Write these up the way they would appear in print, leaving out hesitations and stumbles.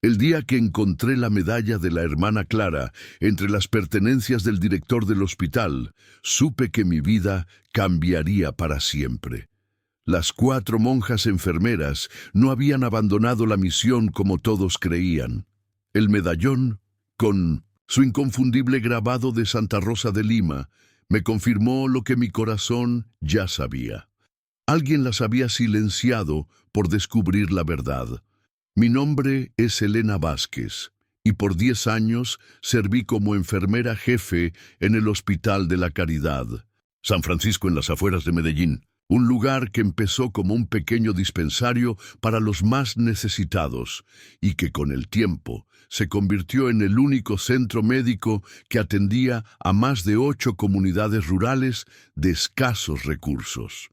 El día que encontré la medalla de la hermana Clara entre las pertenencias del director del hospital, supe que mi vida cambiaría para siempre. Las 4 monjas enfermeras no habían abandonado la misión como todos creían. El medallón, con su inconfundible grabado de Santa Rosa de Lima, me confirmó lo que mi corazón ya sabía. Alguien las había silenciado por descubrir la verdad. Mi nombre es Elena Vázquez, y por 10 años serví como enfermera jefe en el Hospital de la Caridad, San Francisco, en las afueras de Medellín. Un lugar que empezó como un pequeño dispensario para los más necesitados y que con el tiempo se convirtió en el único centro médico que atendía a más de 8 comunidades rurales de escasos recursos.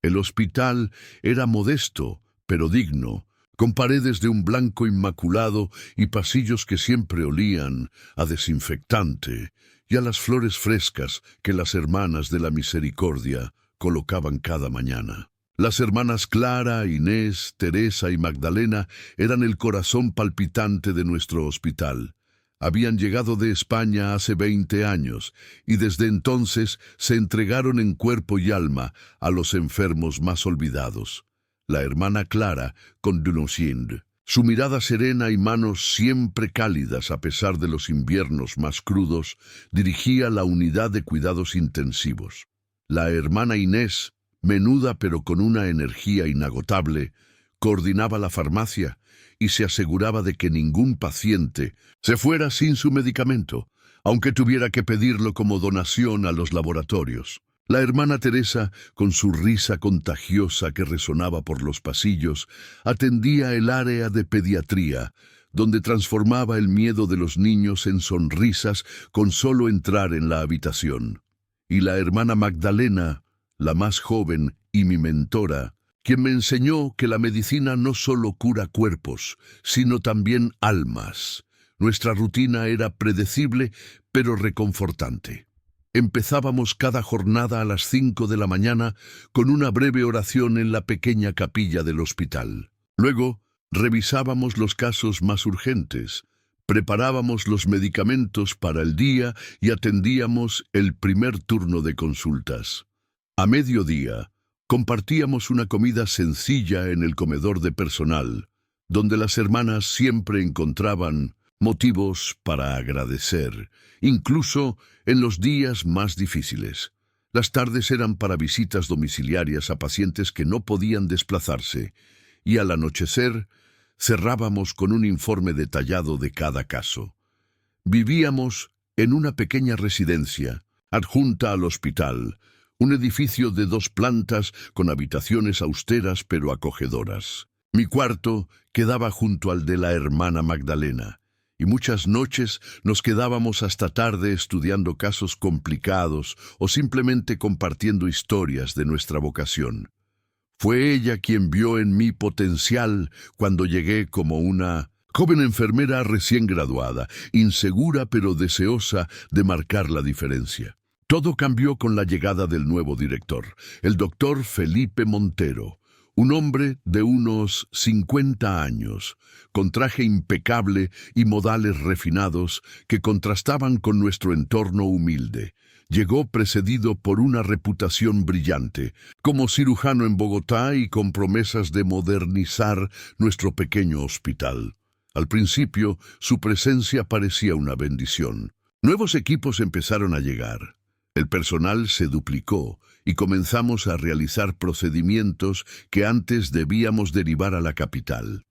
El hospital era modesto, pero digno, con paredes de un blanco inmaculado y pasillos que siempre olían a desinfectante y a las flores frescas que las hermanas de la misericordia colocaban cada mañana. Las hermanas Clara, Inés, Teresa y Magdalena eran el corazón palpitante de nuestro hospital. Habían llegado de España hace 20 años y desde entonces se entregaron en cuerpo y alma a los enfermos más olvidados. La hermana Clara con Dunocind, su mirada serena y manos siempre cálidas a pesar de los inviernos más crudos, dirigía la unidad de cuidados intensivos. La hermana Inés, menuda pero con una energía inagotable, coordinaba la farmacia y se aseguraba de que ningún paciente se fuera sin su medicamento, aunque tuviera que pedirlo como donación a los laboratorios. La hermana Teresa, con su risa contagiosa que resonaba por los pasillos, atendía el área de pediatría, donde transformaba el miedo de los niños en sonrisas con solo entrar en la habitación. Y la hermana Magdalena, la más joven y mi mentora, quien me enseñó que la medicina no solo cura cuerpos, sino también almas. Nuestra rutina era predecible, pero reconfortante. Empezábamos cada jornada a las 5 de la mañana con una breve oración en la pequeña capilla del hospital. Luego, revisábamos los casos más urgentes, preparábamos los medicamentos para el día y atendíamos el primer turno de consultas. A mediodía, compartíamos una comida sencilla en el comedor de personal, donde las hermanas siempre encontraban motivos para agradecer, incluso en los días más difíciles. Las tardes eran para visitas domiciliarias a pacientes que no podían desplazarse, y al anochecer cerrábamos con un informe detallado de cada caso. Vivíamos en una pequeña residencia, adjunta al hospital, un edificio de 2 plantas con habitaciones austeras pero acogedoras. Mi cuarto quedaba junto al de la hermana Magdalena, y muchas noches nos quedábamos hasta tarde estudiando casos complicados o simplemente compartiendo historias de nuestra vocación. Fue ella quien vio en mí potencial cuando llegué como una joven enfermera recién graduada, insegura pero deseosa de marcar la diferencia. Todo cambió con la llegada del nuevo director, el doctor Felipe Montero, un hombre de unos 50 años, con traje impecable y modales refinados que contrastaban con nuestro entorno humilde. Llegó precedido por una reputación brillante, como cirujano en Bogotá y con promesas de modernizar nuestro pequeño hospital. Al principio, su presencia parecía una bendición. Nuevos equipos empezaron a llegar. El personal se duplicó y comenzamos a realizar procedimientos que antes debíamos derivar a la capital.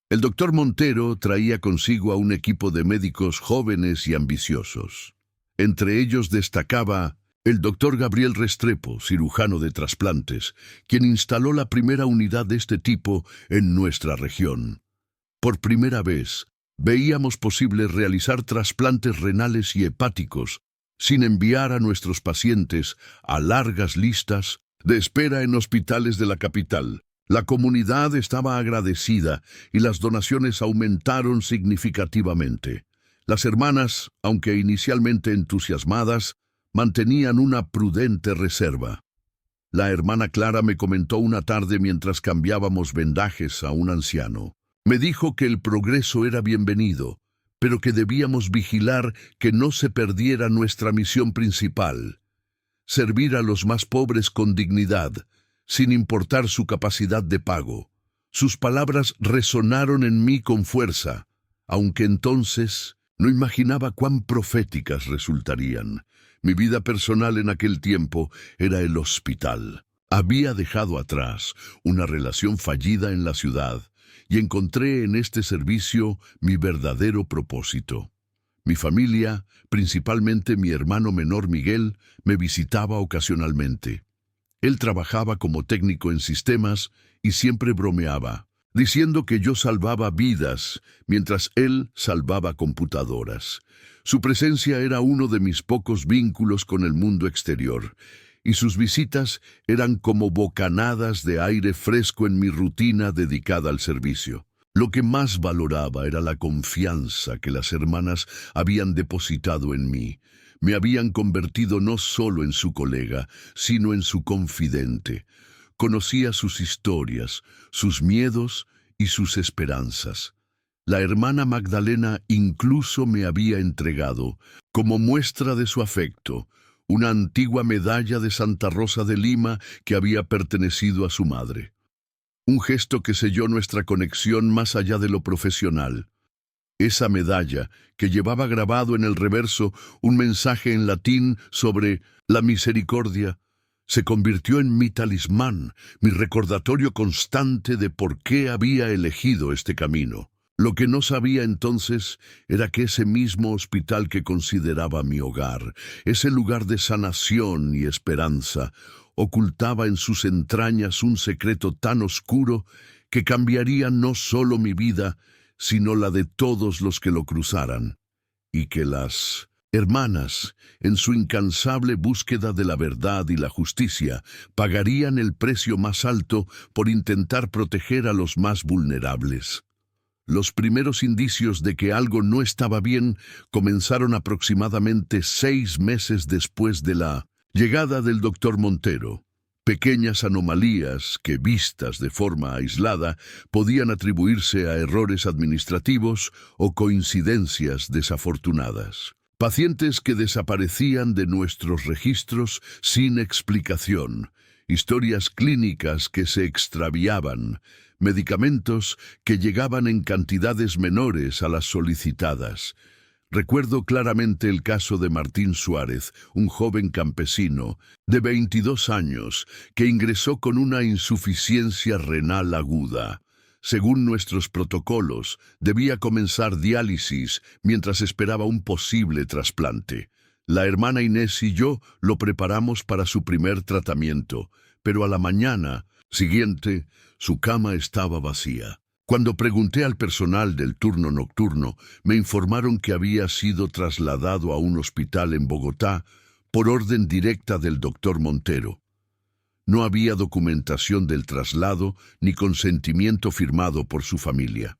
El doctor Montero traía consigo a un equipo de médicos jóvenes y ambiciosos. Entre ellos destacaba el doctor Gabriel Restrepo, cirujano de trasplantes, quien instaló la primera unidad de este tipo en nuestra región. Por primera vez, veíamos posible realizar trasplantes renales y hepáticos sin enviar a nuestros pacientes a largas listas de espera en hospitales de la capital. La comunidad estaba agradecida y las donaciones aumentaron significativamente. Las hermanas, aunque inicialmente entusiasmadas, mantenían una prudente reserva. La hermana Clara me comentó una tarde mientras cambiábamos vendajes a un anciano: Me dijo que el progreso era bienvenido, pero que debíamos vigilar que no se perdiera nuestra misión principal: servir a los más pobres con dignidad, sin importar su capacidad de pago. Sus palabras resonaron en mí con fuerza, aunque entonces no imaginaba cuán proféticas resultarían. Mi vida personal en aquel tiempo era el hospital. Había dejado atrás una relación fallida en la ciudad y encontré en este servicio mi verdadero propósito. Mi familia, principalmente mi hermano menor Miguel, me visitaba ocasionalmente. Él trabajaba como técnico en sistemas y siempre bromeaba, diciendo que yo salvaba vidas mientras él salvaba computadoras. Su presencia era uno de mis pocos vínculos con el mundo exterior, y sus visitas eran como bocanadas de aire fresco en mi rutina dedicada al servicio. Lo que más valoraba era la confianza que las hermanas habían depositado en mí. Me habían convertido no solo en su colega, sino en su confidente. Conocía sus historias, sus miedos y sus esperanzas. La hermana Magdalena incluso me había entregado, como muestra de su afecto, una antigua medalla de Santa Rosa de Lima que había pertenecido a su madre. Un gesto que selló nuestra conexión más allá de lo profesional. Esa medalla, que llevaba grabado en el reverso un mensaje en latín sobre la misericordia, se convirtió en mi talismán, mi recordatorio constante de por qué había elegido este camino. Lo que no sabía entonces era que ese mismo hospital que consideraba mi hogar, ese lugar de sanación y esperanza, ocultaba en sus entrañas un secreto tan oscuro que cambiaría no solo mi vida, sino la de todos los que lo cruzaran, y que las hermanas, en su incansable búsqueda de la verdad y la justicia, pagarían el precio más alto por intentar proteger a los más vulnerables. Los primeros indicios de que algo no estaba bien comenzaron aproximadamente 6 meses después de la llegada del doctor Montero. Pequeñas anomalías que, vistas de forma aislada, podían atribuirse a errores administrativos o coincidencias desafortunadas. Pacientes que desaparecían de nuestros registros sin explicación, historias clínicas que se extraviaban, medicamentos que llegaban en cantidades menores a las solicitadas. Recuerdo claramente el caso de Martín Suárez, un joven campesino de 22 años que ingresó con una insuficiencia renal aguda. Según nuestros protocolos, debía comenzar diálisis mientras esperaba un posible trasplante. La hermana Inés y yo lo preparamos para su primer tratamiento, pero a la mañana siguiente su cama estaba vacía. Cuando pregunté al personal del turno nocturno, me informaron que había sido trasladado a un hospital en Bogotá por orden directa del doctor Montero. No había documentación del traslado ni consentimiento firmado por su familia.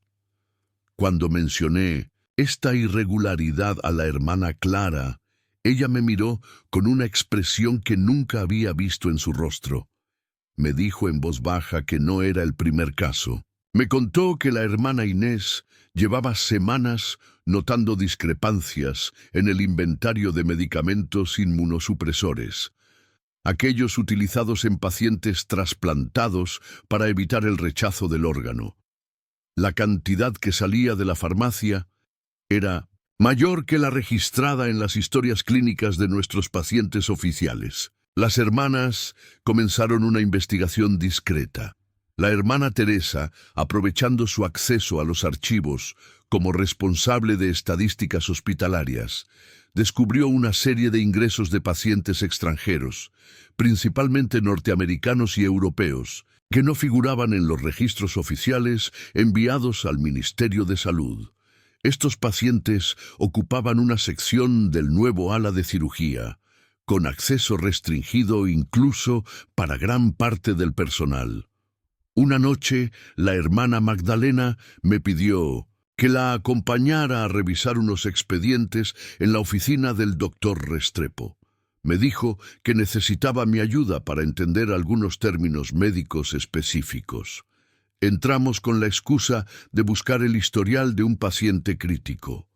Cuando mencioné esta irregularidad a la hermana Clara, ella me miró con una expresión que nunca había visto en su rostro. Me dijo en voz baja que no era el primer caso. Me contó que la hermana Inés llevaba semanas notando discrepancias en el inventario de medicamentos inmunosupresores, aquellos utilizados en pacientes trasplantados para evitar el rechazo del órgano. La cantidad que salía de la farmacia era mayor que la registrada en las historias clínicas de nuestros pacientes oficiales. Las hermanas comenzaron una investigación discreta. La hermana Teresa, aprovechando su acceso a los archivos como responsable de estadísticas hospitalarias, descubrió una serie de ingresos de pacientes extranjeros, principalmente norteamericanos y europeos, que no figuraban en los registros oficiales enviados al Ministerio de Salud. Estos pacientes ocupaban una sección del nuevo ala de cirugía, con acceso restringido incluso para gran parte del personal. Una noche, la hermana Magdalena me pidió que la acompañara a revisar unos expedientes en la oficina del doctor Restrepo. Me dijo que necesitaba mi ayuda para entender algunos términos médicos específicos. Entramos con la excusa de buscar el historial de un paciente crítico.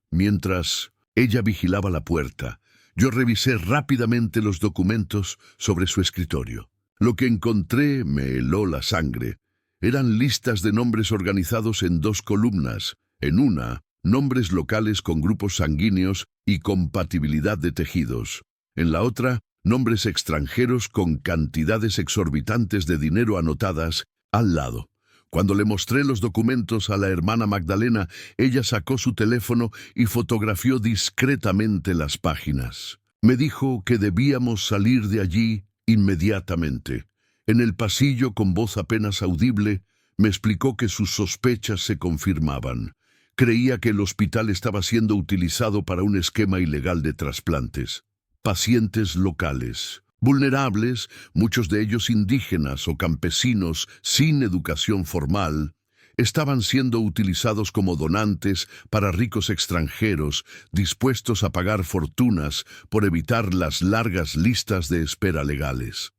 Mientras ella vigilaba la puerta, yo revisé rápidamente los documentos sobre su escritorio. Lo que encontré me heló la sangre. Eran listas de nombres organizados en 2 columnas. En una, nombres locales con grupos sanguíneos y compatibilidad de tejidos. En la otra, nombres extranjeros con cantidades exorbitantes de dinero anotadas al lado. Cuando le mostré los documentos a la hermana Magdalena, ella sacó su teléfono y fotografió discretamente las páginas. Me dijo que debíamos salir de allí inmediatamente. En el pasillo, con voz apenas audible, me explicó que sus sospechas se confirmaban. Creía que el hospital estaba siendo utilizado para un esquema ilegal de trasplantes. Pacientes locales, vulnerables, muchos de ellos indígenas o campesinos sin educación formal, estaban siendo utilizados como donantes para ricos extranjeros dispuestos a pagar fortunas por evitar las largas listas de espera legales.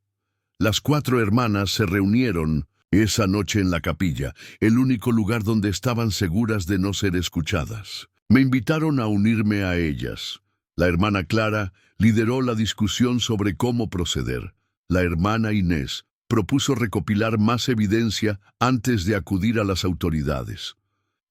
Las 4 hermanas se reunieron esa noche en la capilla, el único lugar donde estaban seguras de no ser escuchadas. Me invitaron a unirme a ellas. La hermana Clara lideró la discusión sobre cómo proceder. La hermana Inés propuso recopilar más evidencia antes de acudir a las autoridades.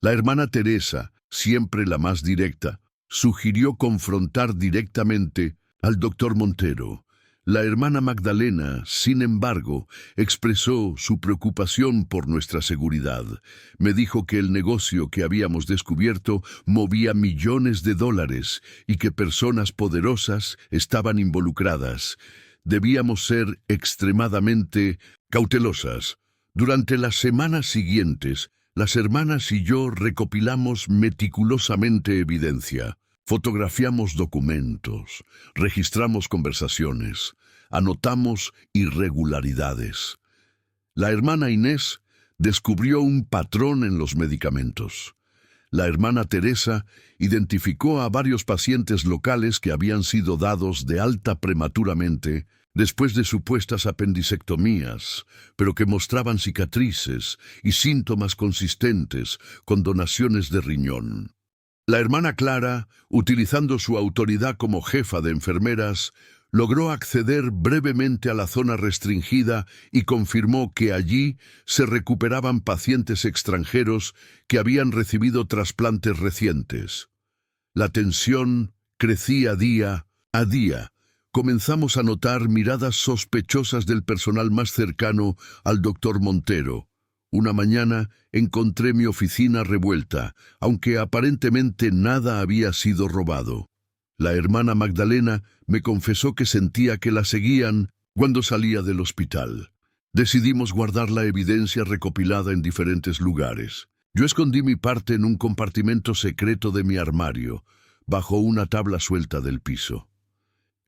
La hermana Teresa, siempre la más directa, sugirió confrontar directamente al doctor Montero. La hermana Magdalena, sin embargo, expresó su preocupación por nuestra seguridad. Me dijo que el negocio que habíamos descubierto movía millones de dólares y que personas poderosas estaban involucradas. Debíamos ser extremadamente cautelosas. Durante las semanas siguientes, las hermanas y yo recopilamos meticulosamente evidencia. Fotografiamos documentos, registramos conversaciones, anotamos irregularidades. La hermana Inés descubrió un patrón en los medicamentos. La hermana Teresa identificó a varios pacientes locales que habían sido dados de alta prematuramente después de supuestas apendicectomías, pero que mostraban cicatrices y síntomas consistentes con donaciones de riñón. La hermana Clara, utilizando su autoridad como jefa de enfermeras, logró acceder brevemente a la zona restringida y confirmó que allí se recuperaban pacientes extranjeros que habían recibido trasplantes recientes. La tensión crecía día a día. Comenzamos a notar miradas sospechosas del personal más cercano al doctor Montero. Una mañana encontré mi oficina revuelta, aunque aparentemente nada había sido robado. La hermana Magdalena me confesó que sentía que la seguían cuando salía del hospital. Decidimos guardar la evidencia recopilada en diferentes lugares. Yo escondí mi parte en un compartimento secreto de mi armario, bajo una tabla suelta del piso.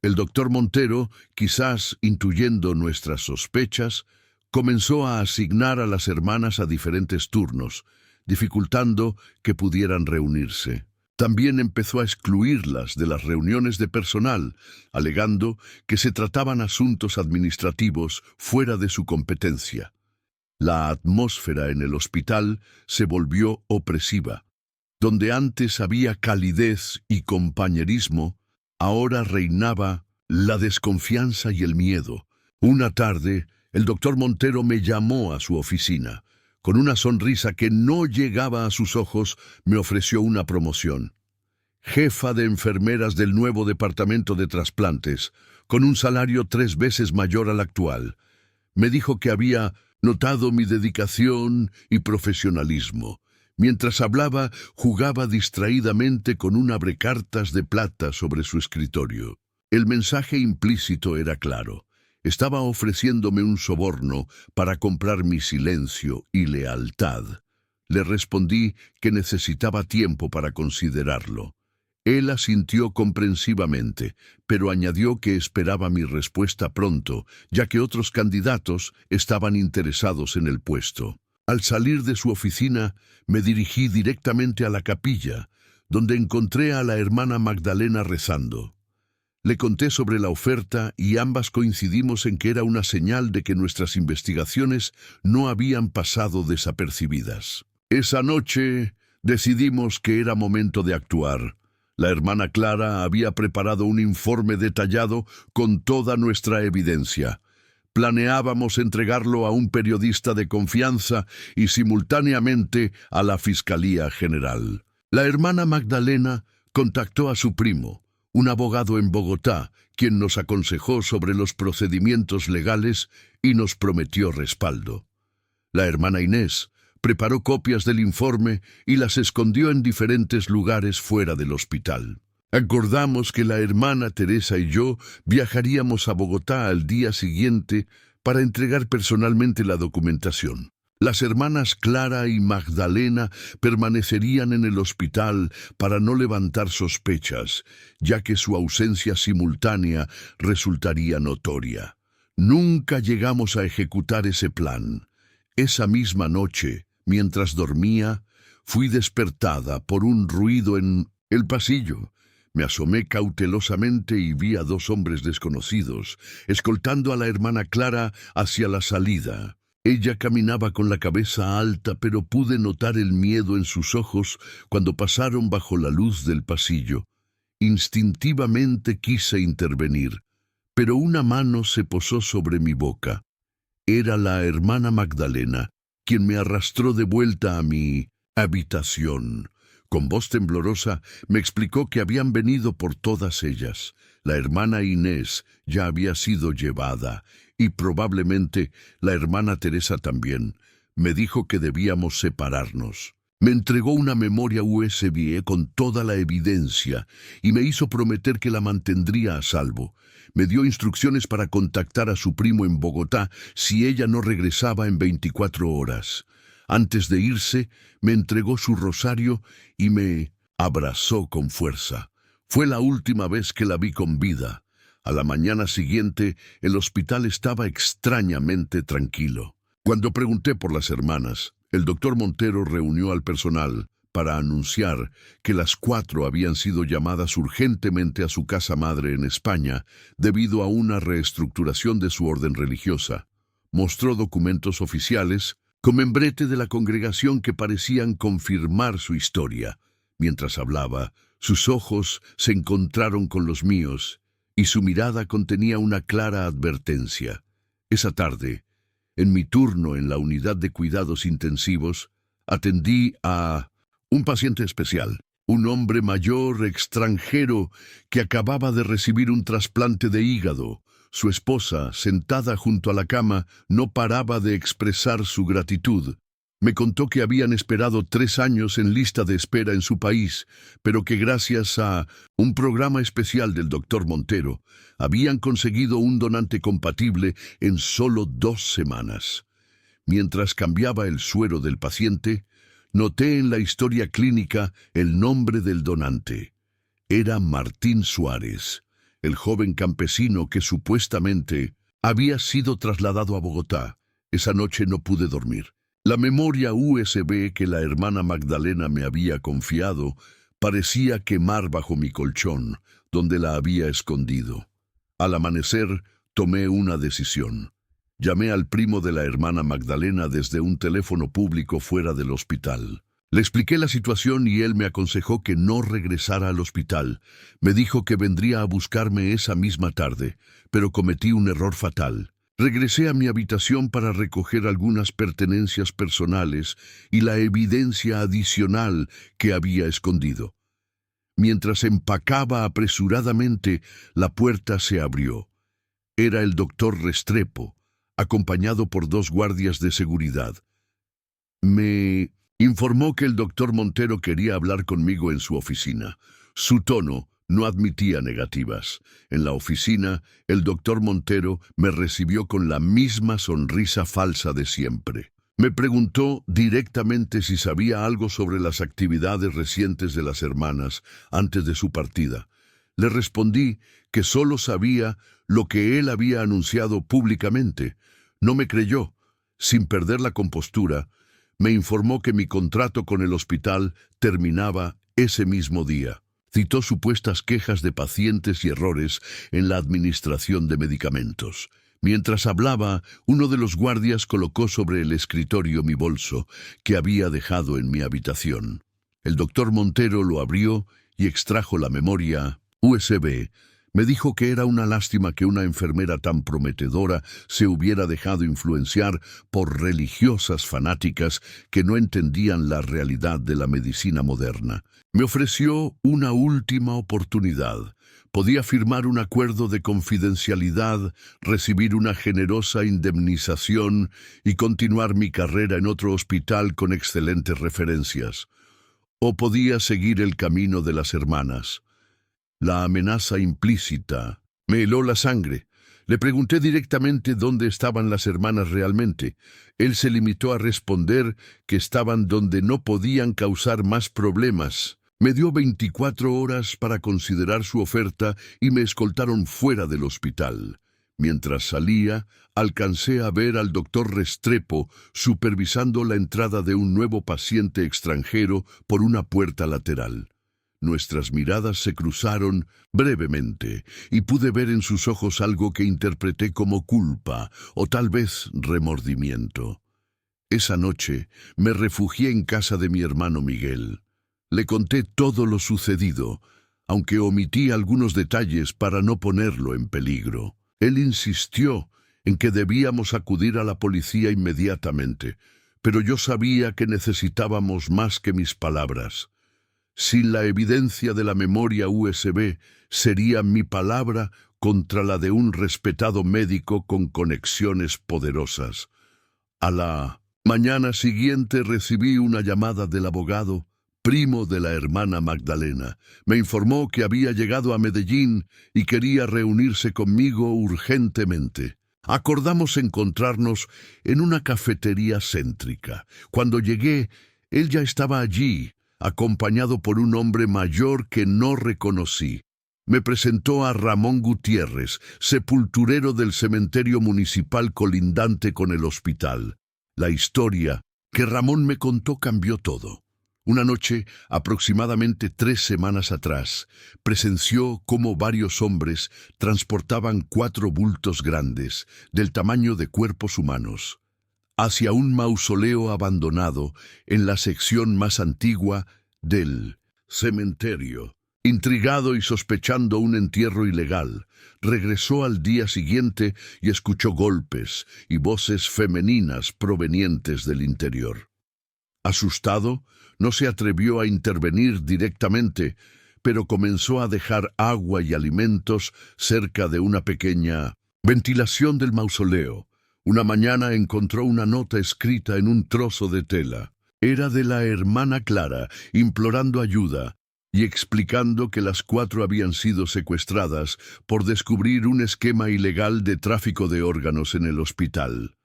El doctor Montero, quizás intuyendo nuestras sospechas, comenzó a asignar a las hermanas a diferentes turnos, dificultando que pudieran reunirse. También empezó a excluirlas de las reuniones de personal, alegando que se trataban asuntos administrativos fuera de su competencia. La atmósfera en el hospital se volvió opresiva. Donde antes había calidez y compañerismo, ahora reinaba la desconfianza y el miedo. Una tarde, el doctor Montero me llamó a su oficina. Con una sonrisa que no llegaba a sus ojos, me ofreció una promoción. Jefa de enfermeras del nuevo departamento de trasplantes, con un salario 3 veces mayor al actual. Me dijo que había notado mi dedicación y profesionalismo. Mientras hablaba, jugaba distraídamente con un abrecartas de plata sobre su escritorio. El mensaje implícito era claro. Estaba ofreciéndome un soborno para comprar mi silencio y lealtad. Le respondí que necesitaba tiempo para considerarlo. Él asintió comprensivamente, pero añadió que esperaba mi respuesta pronto, ya que otros candidatos estaban interesados en el puesto. Al salir de su oficina, me dirigí directamente a la capilla, donde encontré a la hermana Magdalena rezando. Le conté sobre la oferta y ambas coincidimos en que era una señal de que nuestras investigaciones no habían pasado desapercibidas. Esa noche decidimos que era momento de actuar. La hermana Clara había preparado un informe detallado con toda nuestra evidencia. Planeábamos entregarlo a un periodista de confianza y simultáneamente a la Fiscalía General. La hermana Magdalena contactó a su primo, un abogado en Bogotá, quien nos aconsejó sobre los procedimientos legales y nos prometió respaldo. La hermana Inés preparó copias del informe y las escondió en diferentes lugares fuera del hospital. Acordamos que la hermana Teresa y yo viajaríamos a Bogotá al día siguiente para entregar personalmente la documentación. Las hermanas Clara y Magdalena permanecerían en el hospital para no levantar sospechas, ya que su ausencia simultánea resultaría notoria. Nunca llegamos a ejecutar ese plan. Esa misma noche, mientras dormía, fui despertada por un ruido en el pasillo. Me asomé cautelosamente y vi a dos hombres desconocidos, escoltando a la hermana Clara hacia la salida. Ella caminaba con la cabeza alta, pero pude notar el miedo en sus ojos cuando pasaron bajo la luz del pasillo. Instintivamente quise intervenir, pero una mano se posó sobre mi boca. Era la hermana Magdalena, quien me arrastró de vuelta a mi habitación. Con voz temblorosa me explicó que habían venido por todas ellas. La hermana Inés ya había sido llevada, y probablemente la hermana Teresa también. Me dijo que debíamos separarnos. Me entregó una memoria USB con toda la evidencia y me hizo prometer que la mantendría a salvo. Me dio instrucciones para contactar a su primo en Bogotá si ella no regresaba en 24 horas. Antes de irse, me entregó su rosario y me abrazó con fuerza. Fue la última vez que la vi con vida. A la mañana siguiente, el hospital estaba extrañamente tranquilo. Cuando pregunté por las hermanas, el doctor Montero reunió al personal para anunciar que las 4 habían sido llamadas urgentemente a su casa madre en España debido a una reestructuración de su orden religiosa. Mostró documentos oficiales con membrete de la congregación que parecían confirmar su historia. Mientras hablaba, sus ojos se encontraron con los míos y su mirada contenía una clara advertencia. Esa tarde, en mi turno en la unidad de cuidados intensivos, atendí a un paciente especial, un hombre mayor extranjero que acababa de recibir un trasplante de hígado. Su esposa, sentada junto a la cama, no paraba de expresar su gratitud. Me contó que habían esperado 3 años en lista de espera en su país, pero que gracias a un programa especial del doctor Montero, habían conseguido un donante compatible en solo 2 semanas. Mientras cambiaba el suero del paciente, noté en la historia clínica el nombre del donante. Era Martín Suárez, el joven campesino que supuestamente había sido trasladado a Bogotá. Esa noche no pude dormir. La memoria USB que la hermana Magdalena me había confiado parecía quemar bajo mi colchón, donde la había escondido. Al amanecer, tomé una decisión. Llamé al primo de la hermana Magdalena desde un teléfono público fuera del hospital. Le expliqué la situación y él me aconsejó que no regresara al hospital. Me dijo que vendría a buscarme esa misma tarde, pero cometí un error fatal. Regresé a mi habitación para recoger algunas pertenencias personales y la evidencia adicional que había escondido. Mientras empacaba apresuradamente, la puerta se abrió. Era el doctor Restrepo, acompañado por 2 guardias de seguridad. Me informó que el doctor Montero quería hablar conmigo en su oficina. Su tono no admitía negativas. En la oficina, el doctor Montero me recibió con la misma sonrisa falsa de siempre. Me preguntó directamente si sabía algo sobre las actividades recientes de las hermanas antes de su partida. Le respondí que solo sabía lo que él había anunciado públicamente. No me creyó. Sin perder la compostura, me informó que mi contrato con el hospital terminaba ese mismo día. Citó supuestas quejas de pacientes y errores en la administración de medicamentos. Mientras hablaba, uno de los guardias colocó sobre el escritorio mi bolso que había dejado en mi habitación. El doctor Montero lo abrió y extrajo la memoria USB. Me dijo que era una lástima que una enfermera tan prometedora se hubiera dejado influenciar por religiosas fanáticas que no entendían la realidad de la medicina moderna. Me ofreció una última oportunidad. Podía firmar un acuerdo de confidencialidad, recibir una generosa indemnización y continuar mi carrera en otro hospital con excelentes referencias. O podía seguir el camino de las hermanas. La amenaza implícita me heló la sangre. Le pregunté directamente dónde estaban las hermanas realmente. Él se limitó a responder que estaban donde no podían causar más problemas. Me dio 24 horas para considerar su oferta y me escoltaron fuera del hospital. Mientras salía, alcancé a ver al doctor Restrepo supervisando la entrada de un nuevo paciente extranjero por una puerta lateral. Nuestras miradas se cruzaron brevemente y pude ver en sus ojos algo que interpreté como culpa o tal vez remordimiento. Esa noche me refugié en casa de mi hermano Miguel. Le conté todo lo sucedido, aunque omití algunos detalles para no ponerlo en peligro. Él insistió en que debíamos acudir a la policía inmediatamente, pero yo sabía que necesitábamos más que mis palabras. Sin la evidencia de la memoria USB, sería mi palabra contra la de un respetado médico con conexiones poderosas. A la mañana siguiente recibí una llamada del abogado, primo de la hermana Magdalena. Me informó que había llegado a Medellín y quería reunirse conmigo urgentemente. Acordamos encontrarnos en una cafetería céntrica. Cuando llegué, él ya estaba allí, acompañado por un hombre mayor que no reconocí. Me presentó a Ramón Gutiérrez, sepulturero del cementerio municipal colindante con el hospital. La historia que Ramón me contó cambió todo. Una noche, aproximadamente 3 semanas atrás, presenció cómo varios hombres transportaban 4 bultos grandes, del tamaño de cuerpos humanos, hacia un mausoleo abandonado en la sección más antigua del cementerio. Intrigado y sospechando un entierro ilegal, regresó al día siguiente y escuchó golpes y voces femeninas provenientes del interior. Asustado, no se atrevió a intervenir directamente, pero comenzó a dejar agua y alimentos cerca de una pequeña ventilación del mausoleo. Una mañana encontró una nota escrita en un trozo de tela. Era de la hermana Clara, implorando ayuda y explicando que las 4 habían sido secuestradas por descubrir un esquema ilegal de tráfico de órganos en el hospital.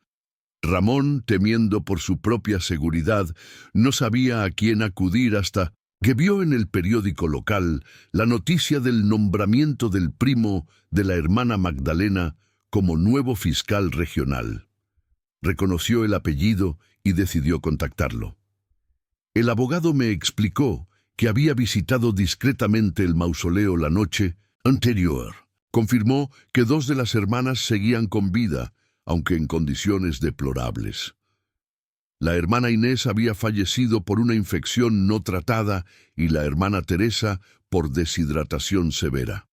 Ramón, temiendo por su propia seguridad, no sabía a quién acudir hasta que vio en el periódico local la noticia del nombramiento del primo de la hermana Magdalena como nuevo fiscal regional. Reconoció el apellido y decidió contactarlo. El abogado me explicó que había visitado discretamente el mausoleo la noche anterior. Confirmó que 2 de las hermanas seguían con vida, aunque en condiciones deplorables. La hermana Inés había fallecido por una infección no tratada y la hermana Teresa por deshidratación severa.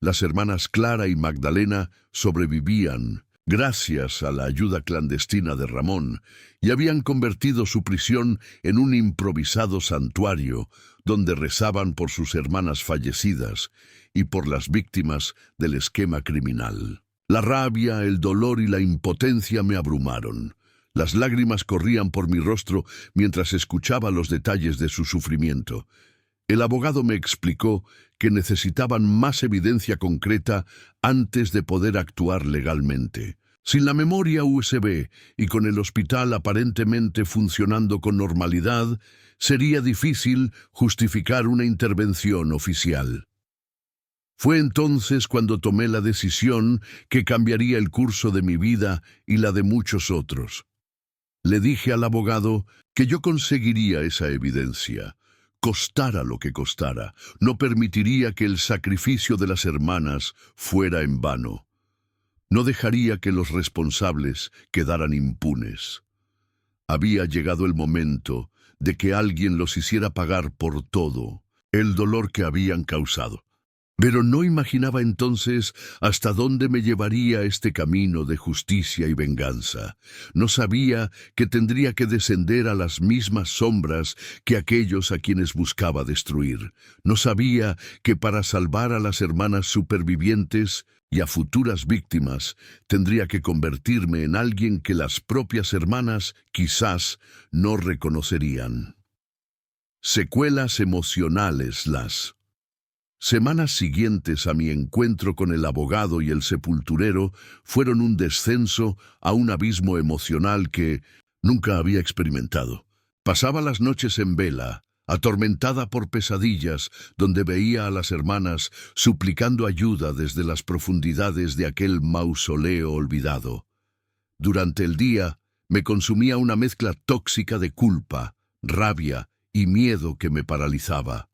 Las hermanas Clara y Magdalena sobrevivían gracias a la ayuda clandestina de Ramón y habían convertido su prisión en un improvisado santuario donde rezaban por sus hermanas fallecidas y por las víctimas del esquema criminal. La rabia, el dolor y la impotencia me abrumaron. Las lágrimas corrían por mi rostro mientras escuchaba los detalles de su sufrimiento. El abogado me explicó que necesitaban más evidencia concreta antes de poder actuar legalmente. Sin la memoria USB y con el hospital aparentemente funcionando con normalidad, sería difícil justificar una intervención oficial. Fue entonces cuando tomé la decisión que cambiaría el curso de mi vida y la de muchos otros. Le dije al abogado que yo conseguiría esa evidencia. costara lo que costara. No permitiría que el sacrificio de las hermanas fuera en vano. No dejaría que los responsables quedaran impunes. Había llegado el momento de que alguien los hiciera pagar por todo el dolor que habían causado. Pero no imaginaba entonces hasta dónde me llevaría este camino de justicia y venganza. No sabía que tendría que descender a las mismas sombras que aquellos a quienes buscaba destruir. No sabía que para salvar a las hermanas supervivientes y a futuras víctimas tendría que convertirme en alguien que las propias hermanas quizás no reconocerían. Secuelas emocionales. Las semanas siguientes a mi encuentro con el abogado y el sepulturero fueron un descenso a un abismo emocional que nunca había experimentado. Pasaba las noches en vela, atormentada por pesadillas, donde veía a las hermanas suplicando ayuda desde las profundidades de aquel mausoleo olvidado. Durante el día me consumía una mezcla tóxica de culpa, rabia y miedo que me paralizaba.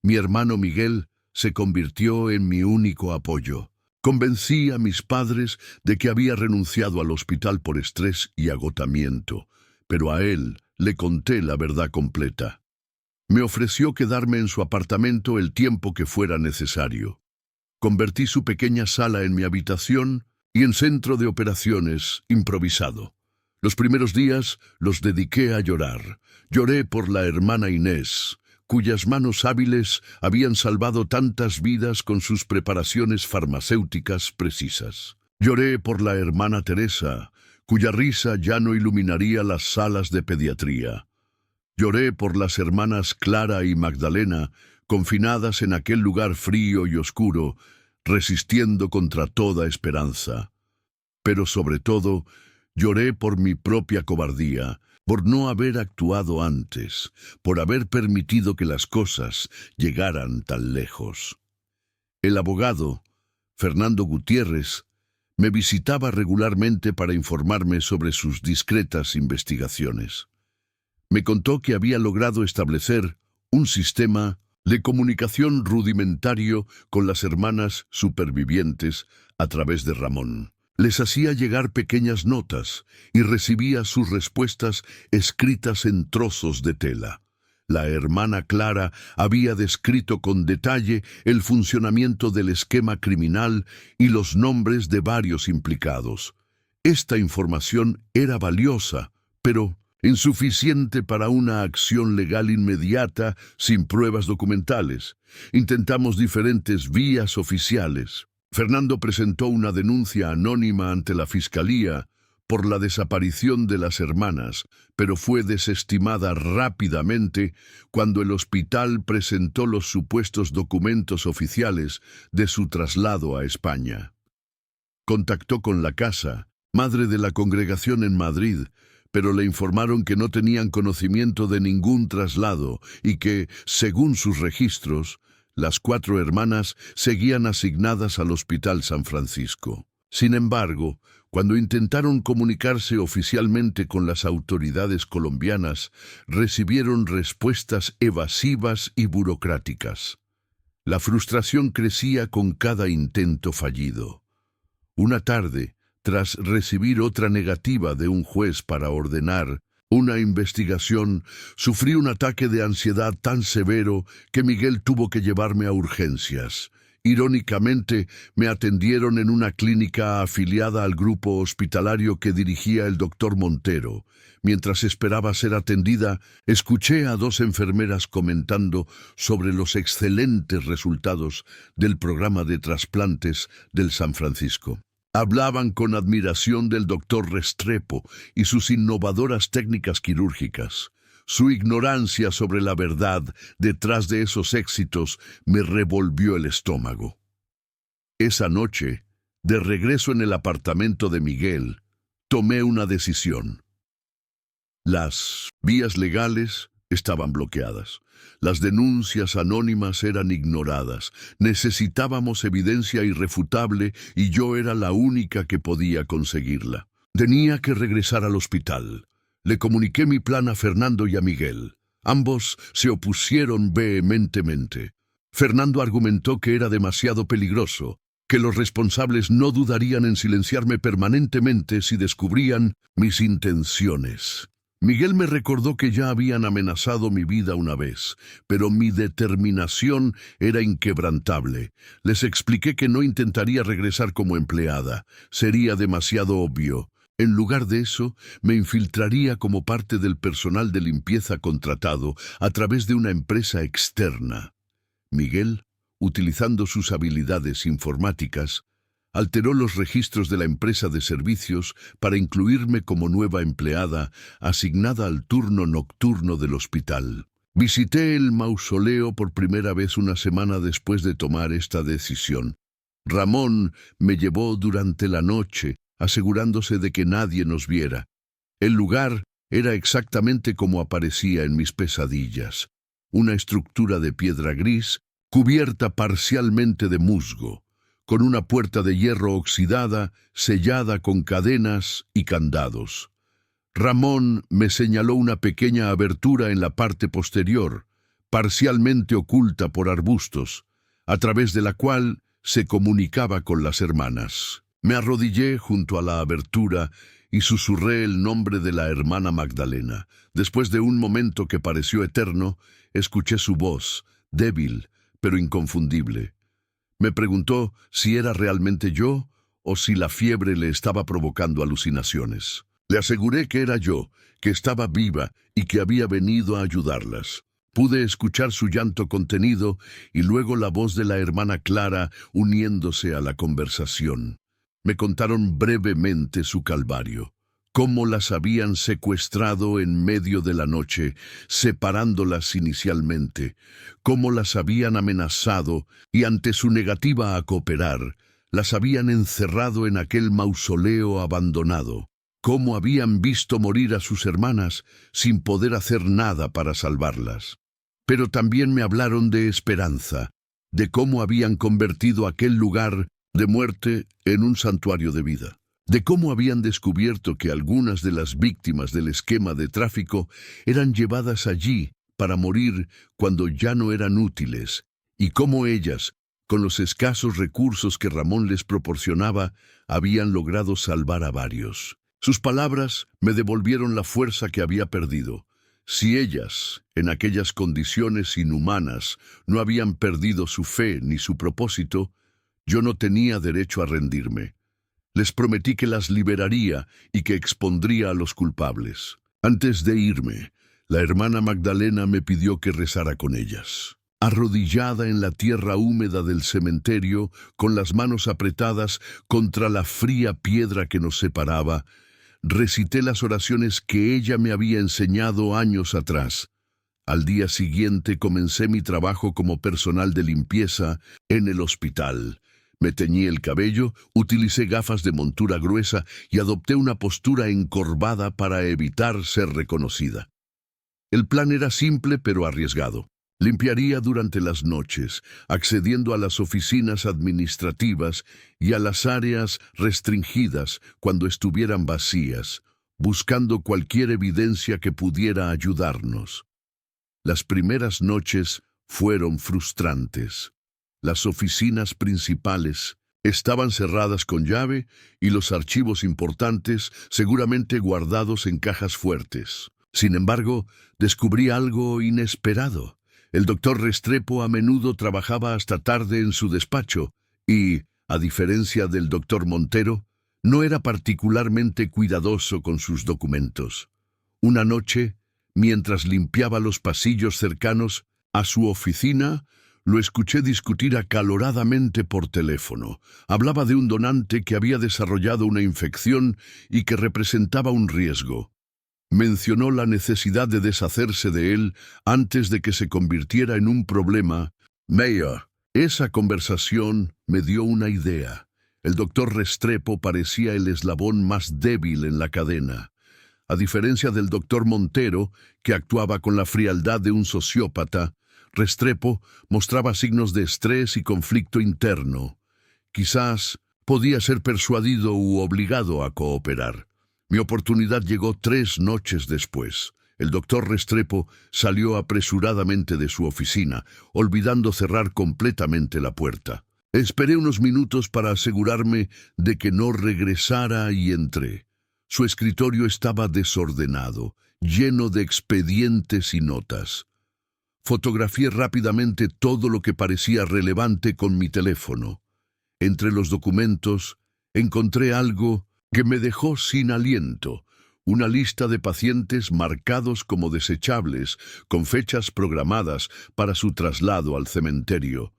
Mi hermano Miguel se convirtió en mi único apoyo. Convencí a mis padres de que había renunciado al hospital por estrés y agotamiento, pero a él le conté la verdad completa. Me ofreció quedarme en su apartamento el tiempo que fuera necesario. Convertí su pequeña sala en mi habitación y en centro de operaciones improvisado. Los primeros días los dediqué a llorar. Lloré por la hermana Inés, cuyas manos hábiles habían salvado tantas vidas con sus preparaciones farmacéuticas precisas. Lloré por la hermana Teresa, cuya risa ya no iluminaría las salas de pediatría. Lloré por las hermanas Clara y Magdalena, confinadas en aquel lugar frío y oscuro, resistiendo contra toda esperanza. Pero sobre todo, lloré por mi propia cobardía, por no haber actuado antes, por haber permitido que las cosas llegaran tan lejos. El abogado, Fernando Gutiérrez, me visitaba regularmente para informarme sobre sus discretas investigaciones. Me contó que había logrado establecer un sistema de comunicación rudimentario con las hermanas supervivientes a través de Ramón. Les hacía llegar pequeñas notas y recibía sus respuestas escritas en trozos de tela. La hermana Clara había descrito con detalle el funcionamiento del esquema criminal y los nombres de varios implicados. Esta información era valiosa, pero insuficiente para una acción legal inmediata sin pruebas documentales. Intentamos diferentes vías oficiales. Fernando presentó una denuncia anónima ante la Fiscalía por la desaparición de las hermanas, pero fue desestimada rápidamente cuando el hospital presentó los supuestos documentos oficiales de su traslado a España. Contactó con la casa, madre de la congregación en Madrid, pero le informaron que no tenían conocimiento de ningún traslado y que, según sus registros, las 4 hermanas seguían asignadas al Hospital San Francisco. Sin embargo, cuando intentaron comunicarse oficialmente con las autoridades colombianas, recibieron respuestas evasivas y burocráticas. La frustración crecía con cada intento fallido. Una tarde, tras recibir otra negativa de un juez para ordenar una investigación, sufrí un ataque de ansiedad tan severo que Miguel tuvo que llevarme a urgencias. Irónicamente, me atendieron en una clínica afiliada al grupo hospitalario que dirigía el doctor Montero. Mientras esperaba ser atendida, escuché a 2 enfermeras comentando sobre los excelentes resultados del programa de trasplantes del San Francisco. Hablaban con admiración del doctor Restrepo y sus innovadoras técnicas quirúrgicas. Su ignorancia sobre la verdad detrás de esos éxitos me revolvió el estómago. Esa noche, de regreso en el apartamento de Miguel, tomé una decisión. Las vías legales estaban bloqueadas. Las denuncias anónimas eran ignoradas. Necesitábamos evidencia irrefutable y yo era la única que podía conseguirla. Tenía que regresar al hospital. Le comuniqué mi plan a Fernando y a Miguel. Ambos se opusieron vehementemente. Fernando argumentó que era demasiado peligroso, que los responsables no dudarían en silenciarme permanentemente si descubrían mis intenciones. Miguel me recordó que ya habían amenazado mi vida una vez, pero mi determinación era inquebrantable. Les expliqué que no intentaría regresar como empleada. Sería demasiado obvio. En lugar de eso, me infiltraría como parte del personal de limpieza contratado a través de una empresa externa. Miguel, utilizando sus habilidades informáticas, alteró los registros de la empresa de servicios para incluirme como nueva empleada asignada al turno nocturno del hospital. Visité el mausoleo por primera vez una semana después de tomar esta decisión. Ramón me llevó durante la noche, asegurándose de que nadie nos viera. El lugar era exactamente como aparecía en mis pesadillas. Una estructura de piedra gris, cubierta parcialmente de musgo, con una puerta de hierro oxidada, sellada con cadenas y candados. Ramón me señaló una pequeña abertura en la parte posterior, parcialmente oculta por arbustos, a través de la cual se comunicaba con las hermanas. Me arrodillé junto a la abertura y susurré el nombre de la hermana Magdalena. Después de un momento que pareció eterno, escuché su voz, débil, pero inconfundible. Me preguntó si era realmente yo o si la fiebre le estaba provocando alucinaciones. Le aseguré que era yo, que estaba viva y que había venido a ayudarlas. Pude escuchar su llanto contenido y luego la voz de la hermana Clara uniéndose a la conversación. Me contaron brevemente su calvario, cómo las habían secuestrado en medio de la noche, separándolas inicialmente, cómo las habían amenazado y ante su negativa a cooperar, las habían encerrado en aquel mausoleo abandonado, cómo habían visto morir a sus hermanas sin poder hacer nada para salvarlas. Pero también me hablaron de esperanza, de cómo habían convertido aquel lugar de muerte en un santuario de vida, de cómo habían descubierto que algunas de las víctimas del esquema de tráfico eran llevadas allí para morir cuando ya no eran útiles, y cómo ellas, con los escasos recursos que Ramón les proporcionaba, habían logrado salvar a varios. Sus palabras me devolvieron la fuerza que había perdido. Si ellas, en aquellas condiciones inhumanas, no habían perdido su fe ni su propósito, yo no tenía derecho a rendirme. Les prometí que las liberaría y que expondría a los culpables. Antes de irme, la hermana Magdalena me pidió que rezara con ellas. Arrodillada en la tierra húmeda del cementerio, con las manos apretadas contra la fría piedra que nos separaba, recité las oraciones que ella me había enseñado años atrás. Al día siguiente comencé mi trabajo como personal de limpieza en el hospital. Me teñí el cabello, utilicé gafas de montura gruesa y adopté una postura encorvada para evitar ser reconocida. El plan era simple pero arriesgado. Limpiaría durante las noches, accediendo a las oficinas administrativas y a las áreas restringidas cuando estuvieran vacías, buscando cualquier evidencia que pudiera ayudarnos. Las primeras noches fueron frustrantes. Las oficinas principales estaban cerradas con llave y los archivos importantes seguramente guardados en cajas fuertes. Sin embargo, descubrí algo inesperado. El doctor Restrepo a menudo trabajaba hasta tarde en su despacho y, a diferencia del doctor Montero, no era particularmente cuidadoso con sus documentos. Una noche, mientras limpiaba los pasillos cercanos a su oficina, lo escuché discutir acaloradamente por teléfono. Hablaba de un donante que había desarrollado una infección y que representaba un riesgo. Mencionó la necesidad de deshacerse de él antes de que se convirtiera en un problema. Mayor, esa conversación me dio una idea. El doctor Restrepo parecía el eslabón más débil en la cadena. A diferencia del doctor Montero, que actuaba con la frialdad de un sociópata, Restrepo mostraba signos de estrés y conflicto interno. Quizás podía ser persuadido u obligado a cooperar. Mi oportunidad llegó 3 noches después. El doctor Restrepo salió apresuradamente de su oficina, olvidando cerrar completamente la puerta. Esperé unos minutos para asegurarme de que no regresara y entré. Su escritorio estaba desordenado, lleno de expedientes y notas. Fotografié rápidamente todo lo que parecía relevante con mi teléfono. Entre los documentos encontré algo que me dejó sin aliento. Una lista de pacientes marcados como desechables, con fechas programadas para su traslado al cementerio.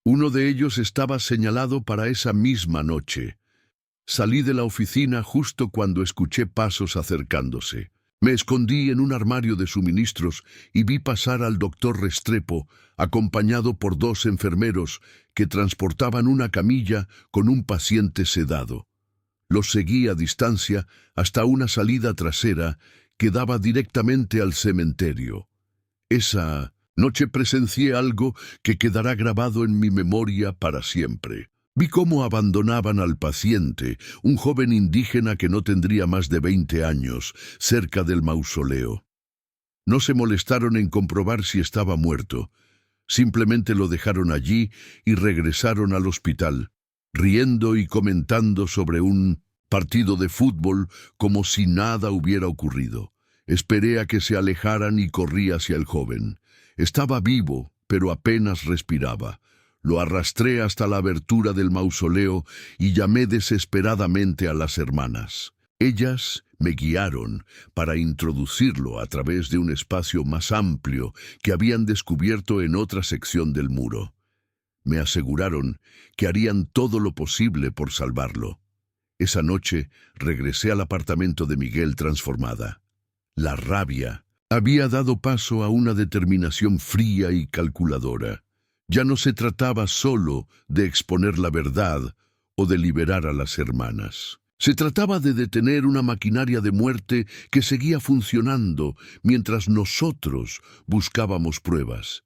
Uno de ellos estaba señalado para esa misma noche. Salí de la oficina justo cuando escuché pasos acercándose. Me escondí en un armario de suministros y vi pasar al doctor Restrepo, acompañado por 2 enfermeros que transportaban una camilla con un paciente sedado. Los seguí a distancia hasta una salida trasera que daba directamente al cementerio. Esa noche presencié algo que quedará grabado en mi memoria para siempre. Vi cómo abandonaban al paciente, un joven indígena que no tendría más de 20 años, cerca del mausoleo. No se molestaron en comprobar si estaba muerto. Simplemente lo dejaron allí y regresaron al hospital, riendo y comentando sobre un partido de fútbol como si nada hubiera ocurrido. Esperé a que se alejaran y corrí hacia el joven. Estaba vivo, pero apenas respiraba. Lo arrastré hasta la abertura del mausoleo y llamé desesperadamente a las hermanas. Ellas me guiaron para introducirlo a través de un espacio más amplio que habían descubierto en otra sección del muro. Me aseguraron que harían todo lo posible por salvarlo. Esa noche regresé al apartamento de Miguel transformada. La rabia había dado paso a una determinación fría y calculadora. Ya no se trataba solo de exponer la verdad o de liberar a las hermanas. Se trataba de detener una maquinaria de muerte que seguía funcionando mientras nosotros buscábamos pruebas.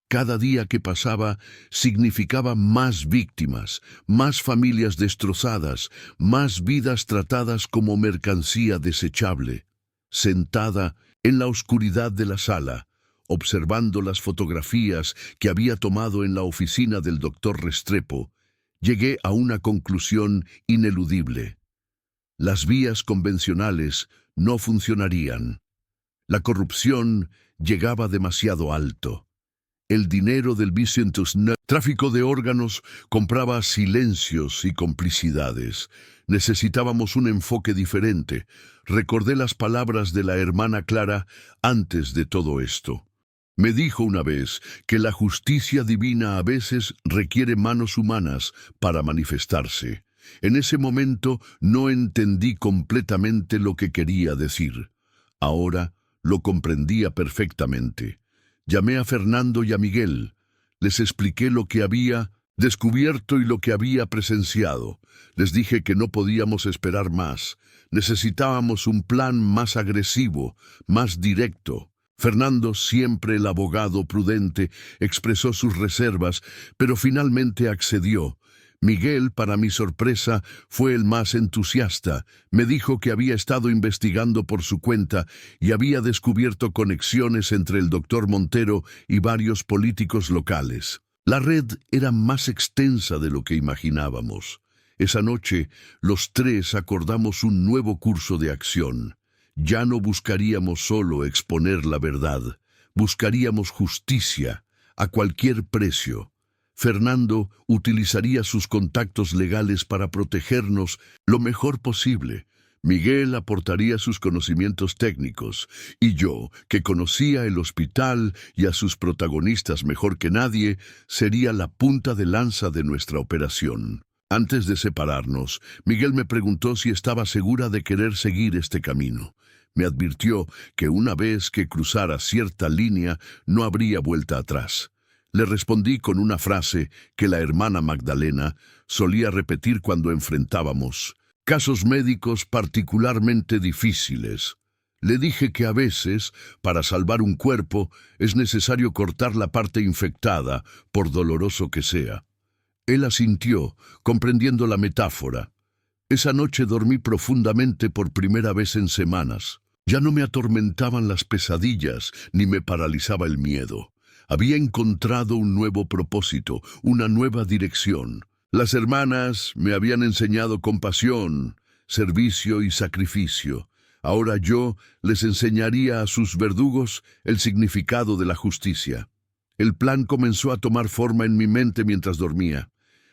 Cada día que pasaba significaba más víctimas, más familias destrozadas, más vidas tratadas como mercancía desechable. Sentada en la oscuridad de la sala, observando las fotografías que había tomado en la oficina del doctor Restrepo, llegué a una conclusión ineludible. Las vías convencionales no funcionarían. La corrupción llegaba demasiado alto. El dinero del tráfico de órganos compraba silencios y complicidades. Necesitábamos un enfoque diferente. Recordé las palabras de la hermana Clara antes de todo esto. Me dijo una vez que la justicia divina a veces requiere manos humanas para manifestarse. En ese momento no entendí completamente lo que quería decir. Ahora lo comprendía perfectamente. Llamé a Fernando y a Miguel. Les expliqué lo que había descubierto y lo que había presenciado. Les dije que no podíamos esperar más. Necesitábamos un plan más agresivo, más directo. Fernando, siempre el abogado prudente, expresó sus reservas, pero finalmente accedió. Miguel, para mi sorpresa, fue el más entusiasta. Me dijo que había estado investigando por su cuenta y había descubierto conexiones entre el doctor Montero y varios políticos locales. La red era más extensa de lo que imaginábamos. Esa noche, los 3 acordamos un nuevo curso de acción. Ya no buscaríamos solo exponer la verdad, buscaríamos justicia a cualquier precio. Fernando utilizaría sus contactos legales para protegernos lo mejor posible. Miguel aportaría sus conocimientos técnicos, y yo, que conocía el hospital y a sus protagonistas mejor que nadie, sería la punta de lanza de nuestra operación. Antes de separarnos, Miguel me preguntó si estaba segura de querer seguir este camino. Me advirtió que una vez que cruzara cierta línea no habría vuelta atrás. Le respondí con una frase que la hermana Magdalena solía repetir cuando enfrentábamos casos médicos particularmente difíciles. Le dije que a veces, para salvar un cuerpo, es necesario cortar la parte infectada, por doloroso que sea. Él asintió, comprendiendo la metáfora. Esa noche dormí profundamente por primera vez en semanas. Ya no me atormentaban las pesadillas ni me paralizaba el miedo. Había encontrado un nuevo propósito, una nueva dirección. Las hermanas me habían enseñado compasión, servicio y sacrificio. Ahora yo les enseñaría a sus verdugos el significado de la justicia. El plan comenzó a tomar forma en mi mente mientras dormía.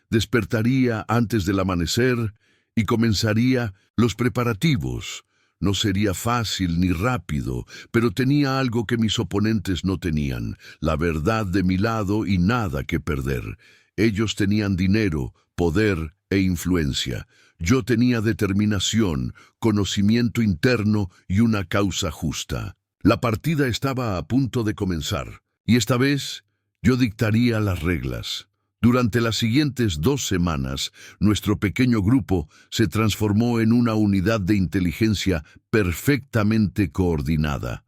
Despertaría antes del amanecer y comenzaría los preparativos. No sería fácil ni rápido, pero tenía algo que mis oponentes no tenían, la verdad de mi lado y nada que perder. Ellos tenían dinero, poder e influencia. Yo tenía determinación, conocimiento interno y una causa justa. La partida estaba a punto de comenzar, y esta vez yo dictaría las reglas. Durante las siguientes 2 semanas, nuestro pequeño grupo se transformó en una unidad de inteligencia perfectamente coordinada.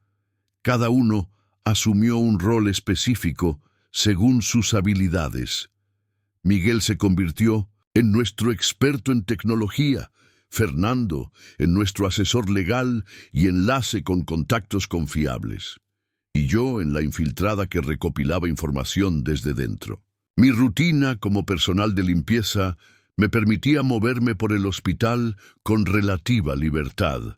Cada uno asumió un rol específico según sus habilidades. Miguel se convirtió en nuestro experto en tecnología, Fernando en nuestro asesor legal y enlace con contactos confiables, y yo en la infiltrada que recopilaba información desde dentro. Mi rutina como personal de limpieza me permitía moverme por el hospital con relativa libertad.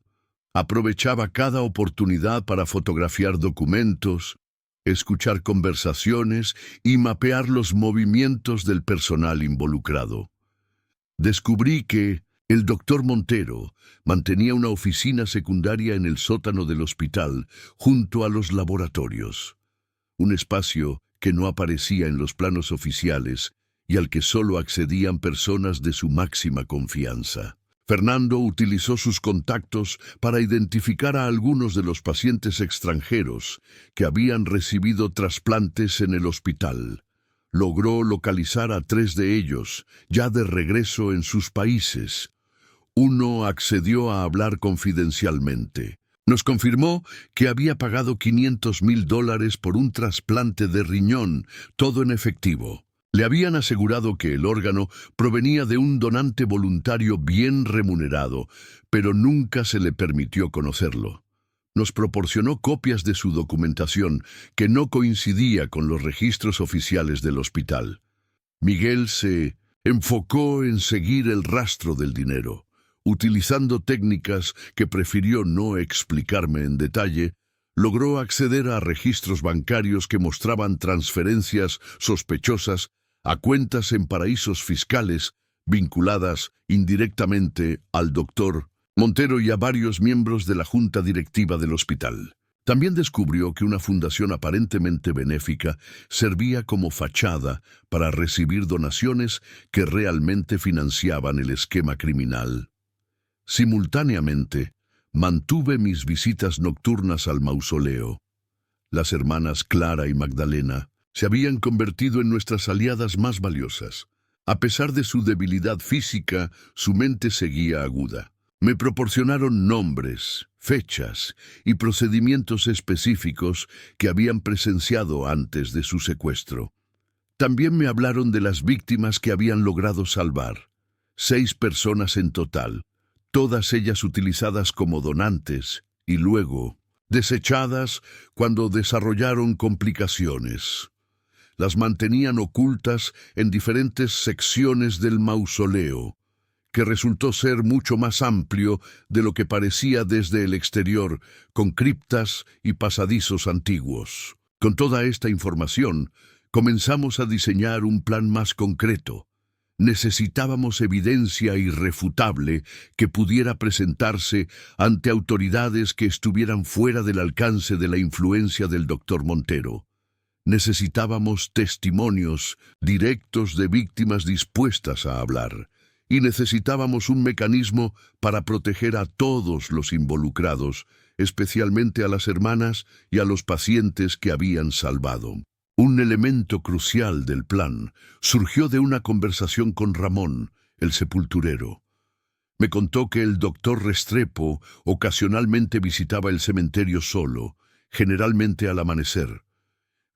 Aprovechaba cada oportunidad para fotografiar documentos, escuchar conversaciones y mapear los movimientos del personal involucrado. Descubrí que el doctor Montero mantenía una oficina secundaria en el sótano del hospital junto a los laboratorios, un espacio que no aparecía en los planos oficiales y al que solo accedían personas de su máxima confianza. Fernando utilizó sus contactos para identificar a algunos de los pacientes extranjeros que habían recibido trasplantes en el hospital. Logró localizar a 3 de ellos, ya de regreso en sus países. Uno accedió a hablar confidencialmente. Nos confirmó que había pagado $500,000 por un trasplante de riñón, todo en efectivo. Le habían asegurado que el órgano provenía de un donante voluntario bien remunerado, pero nunca se le permitió conocerlo. Nos proporcionó copias de su documentación, que no coincidía con los registros oficiales del hospital. Miguel se enfocó en seguir el rastro del dinero. Utilizando técnicas que prefirió no explicarme en detalle, logró acceder a registros bancarios que mostraban transferencias sospechosas a cuentas en paraísos fiscales vinculadas indirectamente al doctor Montero y a varios miembros de la junta directiva del hospital. También descubrió que una fundación aparentemente benéfica servía como fachada para recibir donaciones que realmente financiaban el esquema criminal. Simultáneamente, mantuve mis visitas nocturnas al mausoleo. Las hermanas Clara y Magdalena se habían convertido en nuestras aliadas más valiosas. A pesar de su debilidad física, su mente seguía aguda. Me proporcionaron nombres, fechas y procedimientos específicos que habían presenciado antes de su secuestro. También me hablaron de las víctimas que habían logrado salvar. 6 personas en total, todas ellas utilizadas como donantes y luego desechadas cuando desarrollaron complicaciones. Las mantenían ocultas en diferentes secciones del mausoleo, que resultó ser mucho más amplio de lo que parecía desde el exterior, con criptas y pasadizos antiguos. Con toda esta información, comenzamos a diseñar un plan más concreto. Necesitábamos evidencia irrefutable que pudiera presentarse ante autoridades que estuvieran fuera del alcance de la influencia del doctor Montero. Necesitábamos testimonios directos de víctimas dispuestas a hablar. Y necesitábamos un mecanismo para proteger a todos los involucrados, especialmente a las hermanas y a los pacientes que habían salvado. Un elemento crucial del plan surgió de una conversación con Ramón, el sepulturero. Me contó que el doctor Restrepo ocasionalmente visitaba el cementerio solo, generalmente al amanecer.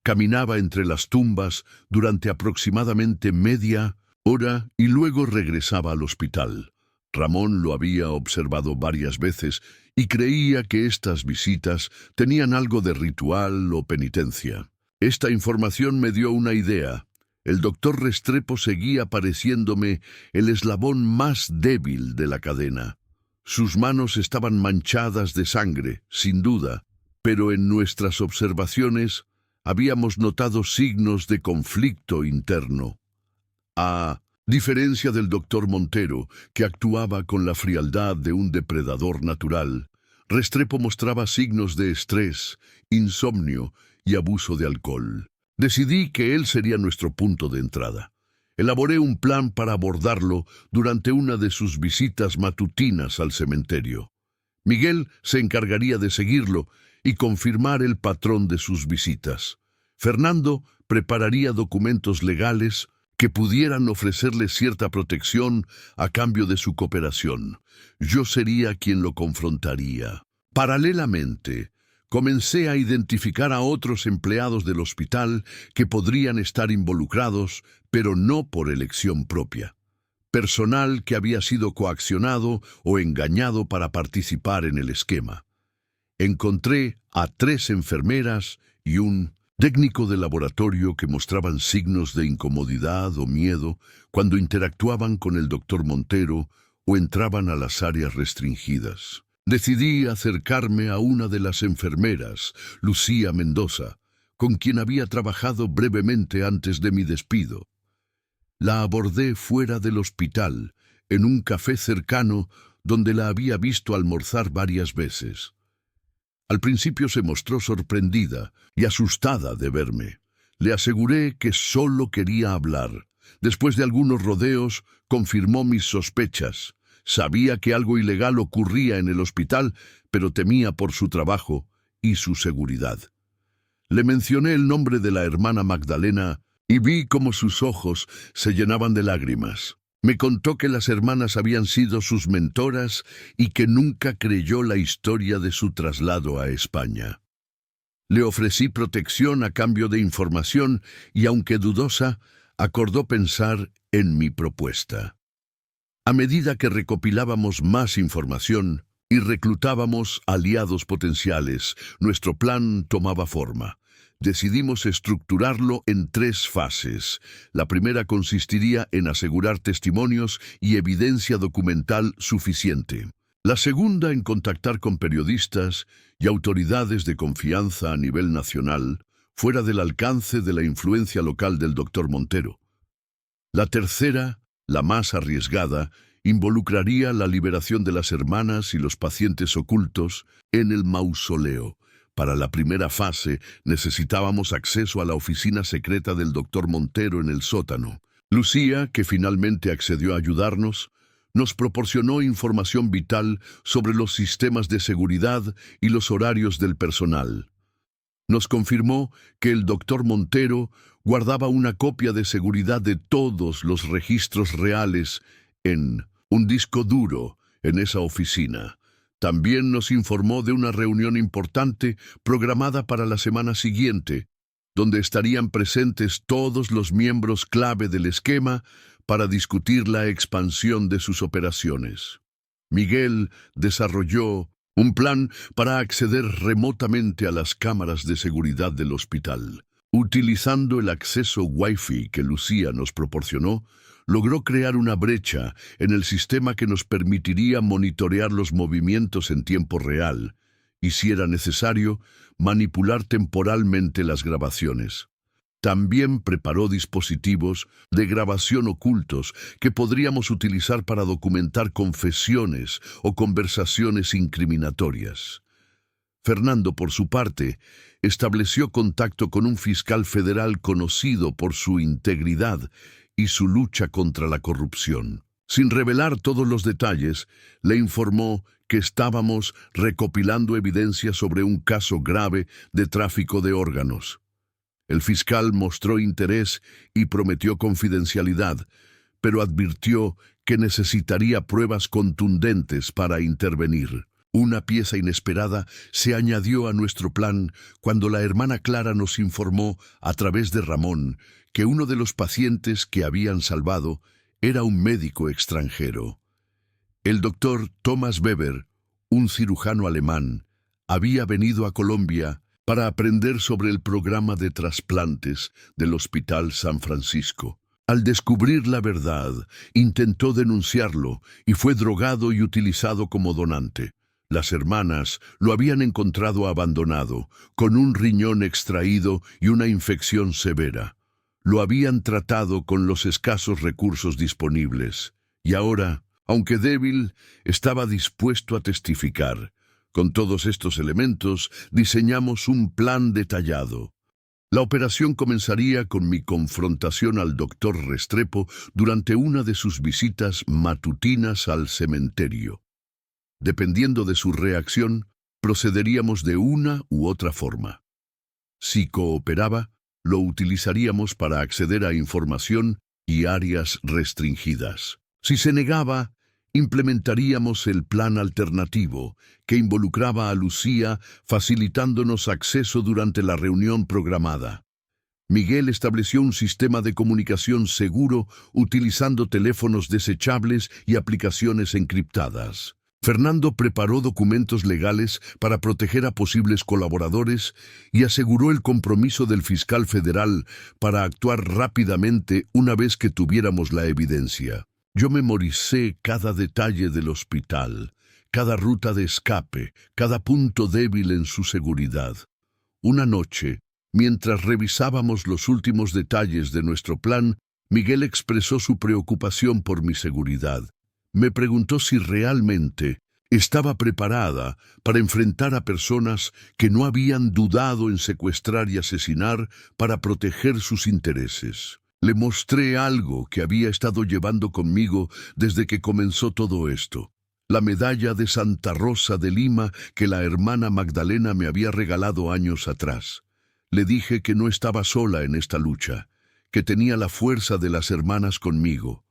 Caminaba entre las tumbas durante aproximadamente media hora y luego regresaba al hospital. Ramón lo había observado varias veces y creía que estas visitas tenían algo de ritual o penitencia. Esta información me dio una idea. El doctor Restrepo seguía pareciéndome el eslabón más débil de la cadena. Sus manos estaban manchadas de sangre, sin duda, pero en nuestras observaciones habíamos notado signos de conflicto interno. A diferencia del doctor Montero, que actuaba con la frialdad de un depredador natural, Restrepo mostraba signos de estrés, insomnio y abuso de alcohol. Decidí que él sería nuestro punto de entrada. Elaboré un plan para abordarlo durante una de sus visitas matutinas al cementerio. Miguel se encargaría de seguirlo y confirmar el patrón de sus visitas. Fernando prepararía documentos legales que pudieran ofrecerle cierta protección a cambio de su cooperación. Yo sería quien lo confrontaría. Paralelamente, comencé a identificar a otros empleados del hospital que podrían estar involucrados, pero no por elección propia. Personal que había sido coaccionado o engañado para participar en el esquema. Encontré a 3 enfermeras y un técnico de laboratorio que mostraban signos de incomodidad o miedo cuando interactuaban con el doctor Montero o entraban a las áreas restringidas. Decidí acercarme a una de las enfermeras, Lucía Mendoza, con quien había trabajado brevemente antes de mi despido. La abordé fuera del hospital, en un café cercano donde la había visto almorzar varias veces. Al principio se mostró sorprendida y asustada de verme. Le aseguré que solo quería hablar. Después de algunos rodeos, confirmó mis sospechas. Sabía que algo ilegal ocurría en el hospital, pero temía por su trabajo y su seguridad. Le mencioné el nombre de la hermana Magdalena y vi cómo sus ojos se llenaban de lágrimas. Me contó que las hermanas habían sido sus mentoras y que nunca creyó la historia de su traslado a España. Le ofrecí protección a cambio de información y, aunque dudosa, acordó pensar en mi propuesta. A medida que recopilábamos más información y reclutábamos aliados potenciales, nuestro plan tomaba forma. Decidimos estructurarlo en 3 fases. La primera consistiría en asegurar testimonios y evidencia documental suficiente. La segunda en contactar con periodistas y autoridades de confianza a nivel nacional, fuera del alcance de la influencia local del doctor Montero. La tercera, la más arriesgada, involucraría la liberación de las hermanas y los pacientes ocultos en el mausoleo. Para la primera fase necesitábamos acceso a la oficina secreta del doctor Montero en el sótano. Lucía, que finalmente accedió a ayudarnos, nos proporcionó información vital sobre los sistemas de seguridad y los horarios del personal. Nos confirmó que el doctor Montero guardaba una copia de seguridad de todos los registros reales en un disco duro en esa oficina. También nos informó de una reunión importante programada para la semana siguiente, donde estarían presentes todos los miembros clave del esquema para discutir la expansión de sus operaciones. Miguel desarrolló un plan para acceder remotamente a las cámaras de seguridad del hospital. Utilizando el acceso Wi-Fi que Lucía nos proporcionó, logró crear una brecha en el sistema que nos permitiría monitorear los movimientos en tiempo real y, si era necesario, manipular temporalmente las grabaciones. También preparó dispositivos de grabación ocultos que podríamos utilizar para documentar confesiones o conversaciones incriminatorias. Fernando, por su parte, estableció contacto con un fiscal federal conocido por su integridad y su lucha contra la corrupción. Sin revelar todos los detalles, le informó que estábamos recopilando evidencia sobre un caso grave de tráfico de órganos. El fiscal mostró interés y prometió confidencialidad, pero advirtió que necesitaría pruebas contundentes para intervenir. Una pieza inesperada se añadió a nuestro plan cuando la hermana Clara nos informó, a través de Ramón, que uno de los pacientes que habían salvado era un médico extranjero. El doctor Thomas Weber, un cirujano alemán, había venido a Colombia para aprender sobre el programa de trasplantes del Hospital San Francisco. Al descubrir la verdad, intentó denunciarlo y fue drogado y utilizado como donante. Las hermanas lo habían encontrado abandonado, con un riñón extraído y una infección severa. Lo habían tratado con los escasos recursos disponibles. Y ahora, aunque débil, estaba dispuesto a testificar. Con todos estos elementos, diseñamos un plan detallado. La operación comenzaría con mi confrontación al doctor Restrepo durante una de sus visitas matutinas al cementerio. Dependiendo de su reacción, procederíamos de una u otra forma. Si cooperaba, lo utilizaríamos para acceder a información y áreas restringidas. Si se negaba, implementaríamos el plan alternativo, que involucraba a Lucía, facilitándonos acceso durante la reunión programada. Miguel estableció un sistema de comunicación seguro utilizando teléfonos desechables y aplicaciones encriptadas. Fernando preparó documentos legales para proteger a posibles colaboradores y aseguró el compromiso del fiscal federal para actuar rápidamente una vez que tuviéramos la evidencia. Yo memoricé cada detalle del hospital, cada ruta de escape, cada punto débil en su seguridad. Una noche, mientras revisábamos los últimos detalles de nuestro plan, Miguel expresó su preocupación por mi seguridad. Me preguntó si realmente estaba preparada para enfrentar a personas que no habían dudado en secuestrar y asesinar para proteger sus intereses. Le mostré algo que había estado llevando conmigo desde que comenzó todo esto. La medalla de Santa Rosa de Lima que la hermana Magdalena me había regalado años atrás. Le dije que no estaba sola en esta lucha, que tenía la fuerza de las hermanas conmigo.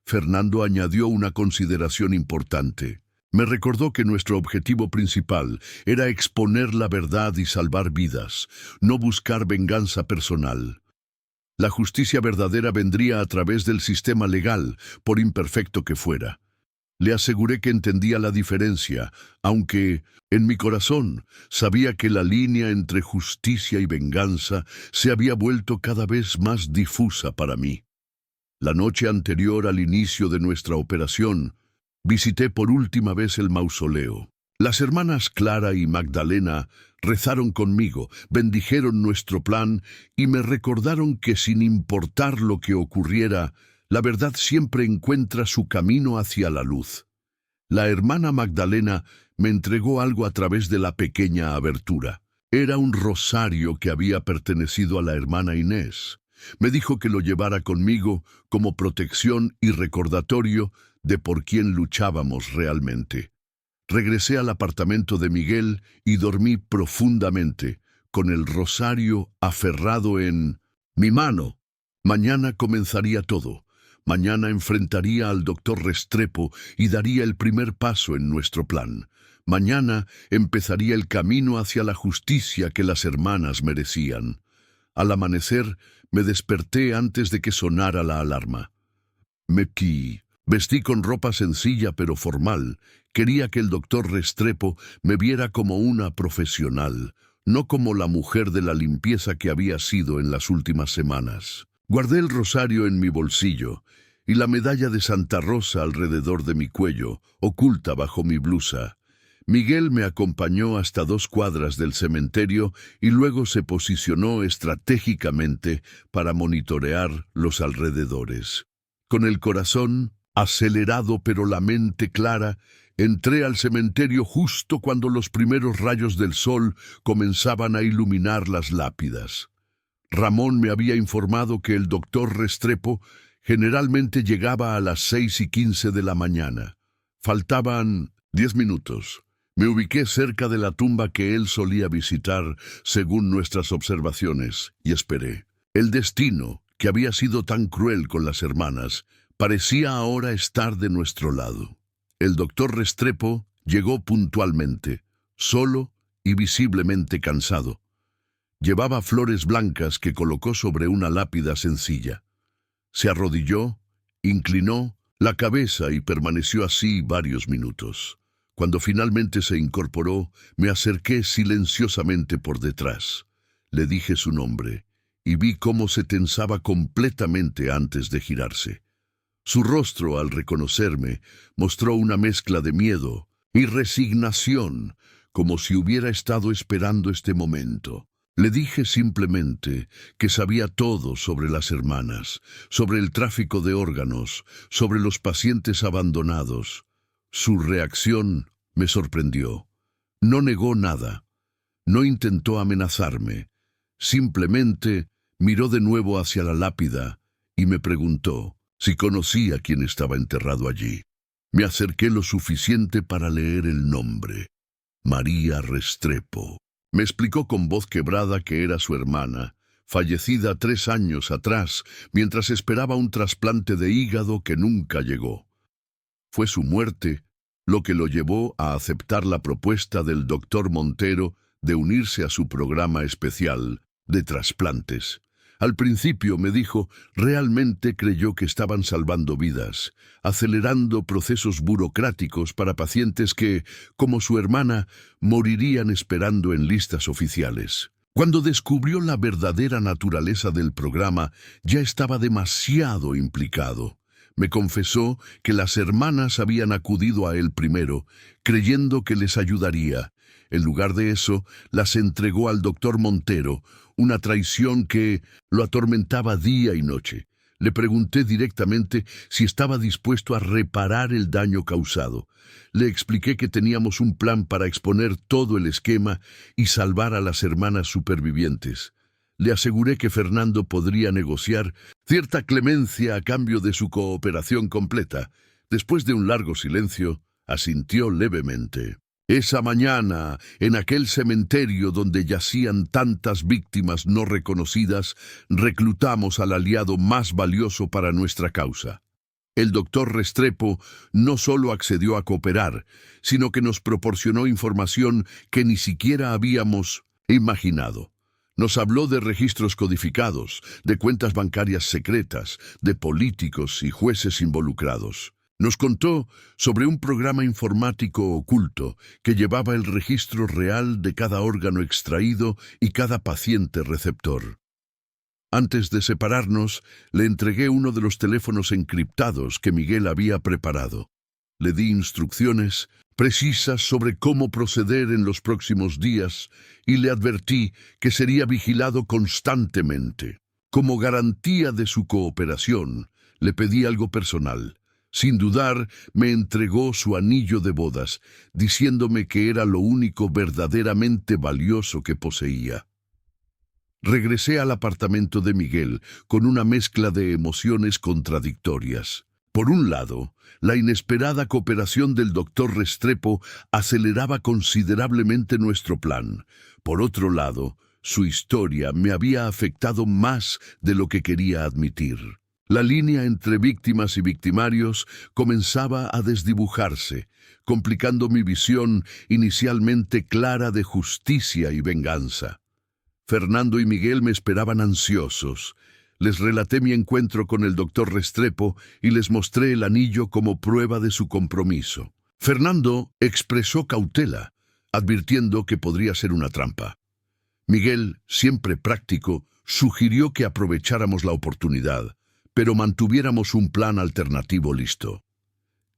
Fernando añadió una consideración importante. Me recordó que nuestro objetivo principal era exponer la verdad y salvar vidas, no buscar venganza personal. La justicia verdadera vendría a través del sistema legal, por imperfecto que fuera. Le aseguré que entendía la diferencia, aunque, en mi corazón, sabía que la línea entre justicia y venganza se había vuelto cada vez más difusa para mí. La noche anterior al inicio de nuestra operación, visité por última vez el mausoleo. Las hermanas Clara y Magdalena rezaron conmigo, bendijeron nuestro plan y me recordaron que sin importar lo que ocurriera, la verdad siempre encuentra su camino hacia la luz. La hermana Magdalena me entregó algo a través de la pequeña abertura. Era un rosario que había pertenecido a la hermana Inés. Me dijo que lo llevara conmigo como protección y recordatorio de por quién luchábamos realmente. Regresé al apartamento de Miguel y dormí profundamente, con el rosario aferrado en mi mano. Mañana comenzaría todo. Mañana enfrentaría al doctor Restrepo y daría el primer paso en nuestro plan. Mañana empezaría el camino hacia la justicia que las hermanas merecían. Al amanecer, me desperté antes de que sonara la alarma. Vestí con ropa sencilla pero formal. Quería que el doctor Restrepo me viera como una profesional, no como la mujer de la limpieza que había sido en las últimas semanas. Guardé el rosario en mi bolsillo y la medalla de Santa Rosa alrededor de mi cuello, oculta bajo mi blusa. Miguel me acompañó hasta 2 cuadras del cementerio y luego se posicionó estratégicamente para monitorear los alrededores. Con el corazón acelerado pero la mente clara, entré al cementerio justo cuando los primeros rayos del sol comenzaban a iluminar las lápidas. Ramón me había informado que el doctor Restrepo generalmente llegaba a las 6:15 de la mañana. Faltaban 10 minutos. Me ubiqué cerca de la tumba que él solía visitar según nuestras observaciones y esperé. El destino, que había sido tan cruel con las hermanas, parecía ahora estar de nuestro lado. El doctor Restrepo llegó puntualmente, solo y visiblemente cansado. Llevaba flores blancas que colocó sobre una lápida sencilla. Se arrodilló, inclinó la cabeza y permaneció así varios minutos. Cuando finalmente se incorporó, me acerqué silenciosamente por detrás. Le dije su nombre y vi cómo se tensaba completamente antes de girarse. Su rostro, al reconocerme, mostró una mezcla de miedo y resignación, como si hubiera estado esperando este momento. Le dije simplemente que sabía todo sobre las hermanas, sobre el tráfico de órganos, sobre los pacientes abandonados. Su reacción me sorprendió. No negó nada, no intentó amenazarme, simplemente miró de nuevo hacia la lápida y me preguntó si conocía quién estaba enterrado allí. Me acerqué lo suficiente para leer el nombre: María Restrepo. Me explicó con voz quebrada que era su hermana, fallecida 3 años atrás, mientras esperaba un trasplante de hígado que nunca llegó. Fue su muerte lo que lo llevó a aceptar la propuesta del doctor Montero de unirse a su programa especial de trasplantes. Al principio, me dijo, realmente creyó que estaban salvando vidas, acelerando procesos burocráticos para pacientes que, como su hermana, morirían esperando en listas oficiales. Cuando descubrió la verdadera naturaleza del programa, ya estaba demasiado implicado. Me confesó que las hermanas habían acudido a él primero, creyendo que les ayudaría. En lugar de eso, las entregó al doctor Montero, una traición que lo atormentaba día y noche. Le pregunté directamente si estaba dispuesto a reparar el daño causado. Le expliqué que teníamos un plan para exponer todo el esquema y salvar a las hermanas supervivientes. Le aseguré que Fernando podría negociar cierta clemencia a cambio de su cooperación completa. Después de un largo silencio, asintió levemente. Esa mañana, en aquel cementerio donde yacían tantas víctimas no reconocidas, reclutamos al aliado más valioso para nuestra causa. El doctor Restrepo no solo accedió a cooperar, sino que nos proporcionó información que ni siquiera habíamos imaginado. Nos habló de registros codificados, de cuentas bancarias secretas, de políticos y jueces involucrados. Nos contó sobre un programa informático oculto que llevaba el registro real de cada órgano extraído y cada paciente receptor. Antes de separarnos, le entregué uno de los teléfonos encriptados que Miguel había preparado. Le di instrucciones precisas sobre cómo proceder en los próximos días y le advertí que sería vigilado constantemente. Como garantía de su cooperación, le pedí algo personal. Sin dudar, me entregó su anillo de bodas, diciéndome que era lo único verdaderamente valioso que poseía. Regresé al apartamento de Miguel con una mezcla de emociones contradictorias. Por un lado, la inesperada cooperación del doctor Restrepo aceleraba considerablemente nuestro plan. Por otro lado, su historia me había afectado más de lo que quería admitir. La línea entre víctimas y victimarios comenzaba a desdibujarse, complicando mi visión inicialmente clara de justicia y venganza. Fernando y Miguel me esperaban ansiosos. Les relaté mi encuentro con el doctor Restrepo y les mostré el anillo como prueba de su compromiso. Fernando expresó cautela, advirtiendo que podría ser una trampa. Miguel, siempre práctico, sugirió que aprovecháramos la oportunidad, pero mantuviéramos un plan alternativo listo.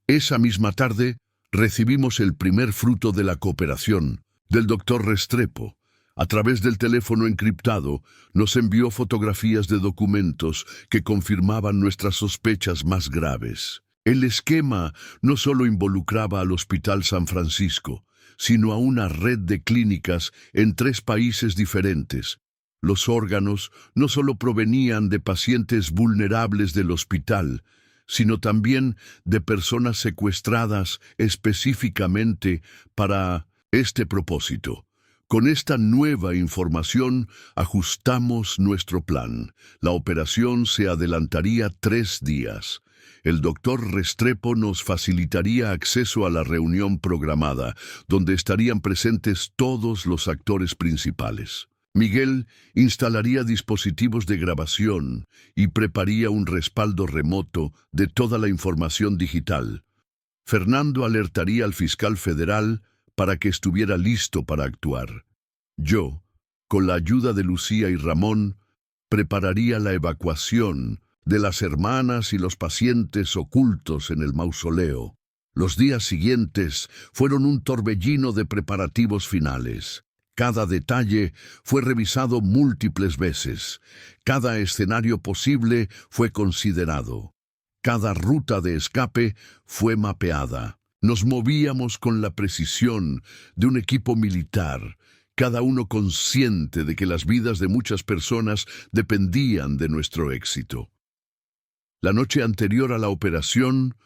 Esa misma tarde recibimos el primer fruto de la cooperación del doctor Restrepo. A través del teléfono encriptado, nos envió fotografías de documentos que confirmaban nuestras sospechas más graves. El esquema no solo involucraba al Hospital San Francisco, sino a una red de clínicas en 3 países diferentes. Los órganos no solo provenían de pacientes vulnerables del hospital, sino también de personas secuestradas específicamente para este propósito. Con esta nueva información ajustamos nuestro plan. La operación se adelantaría 3 días. El doctor Restrepo nos facilitaría acceso a la reunión programada, donde estarían presentes todos los actores principales. Miguel instalaría dispositivos de grabación y prepararía un respaldo remoto de toda la información digital. Fernando alertaría al fiscal federal para que estuviera listo para actuar. Yo, con la ayuda de Lucía y Ramón, prepararía la evacuación de las hermanas y los pacientes ocultos en el mausoleo. Los días siguientes fueron un torbellino de preparativos finales. Cada detalle fue revisado múltiples veces. Cada escenario posible fue considerado. Cada ruta de escape fue mapeada. Nos movíamos con la precisión de un equipo militar, cada uno consciente de que las vidas de muchas personas dependían de nuestro éxito. La noche anterior a la operación,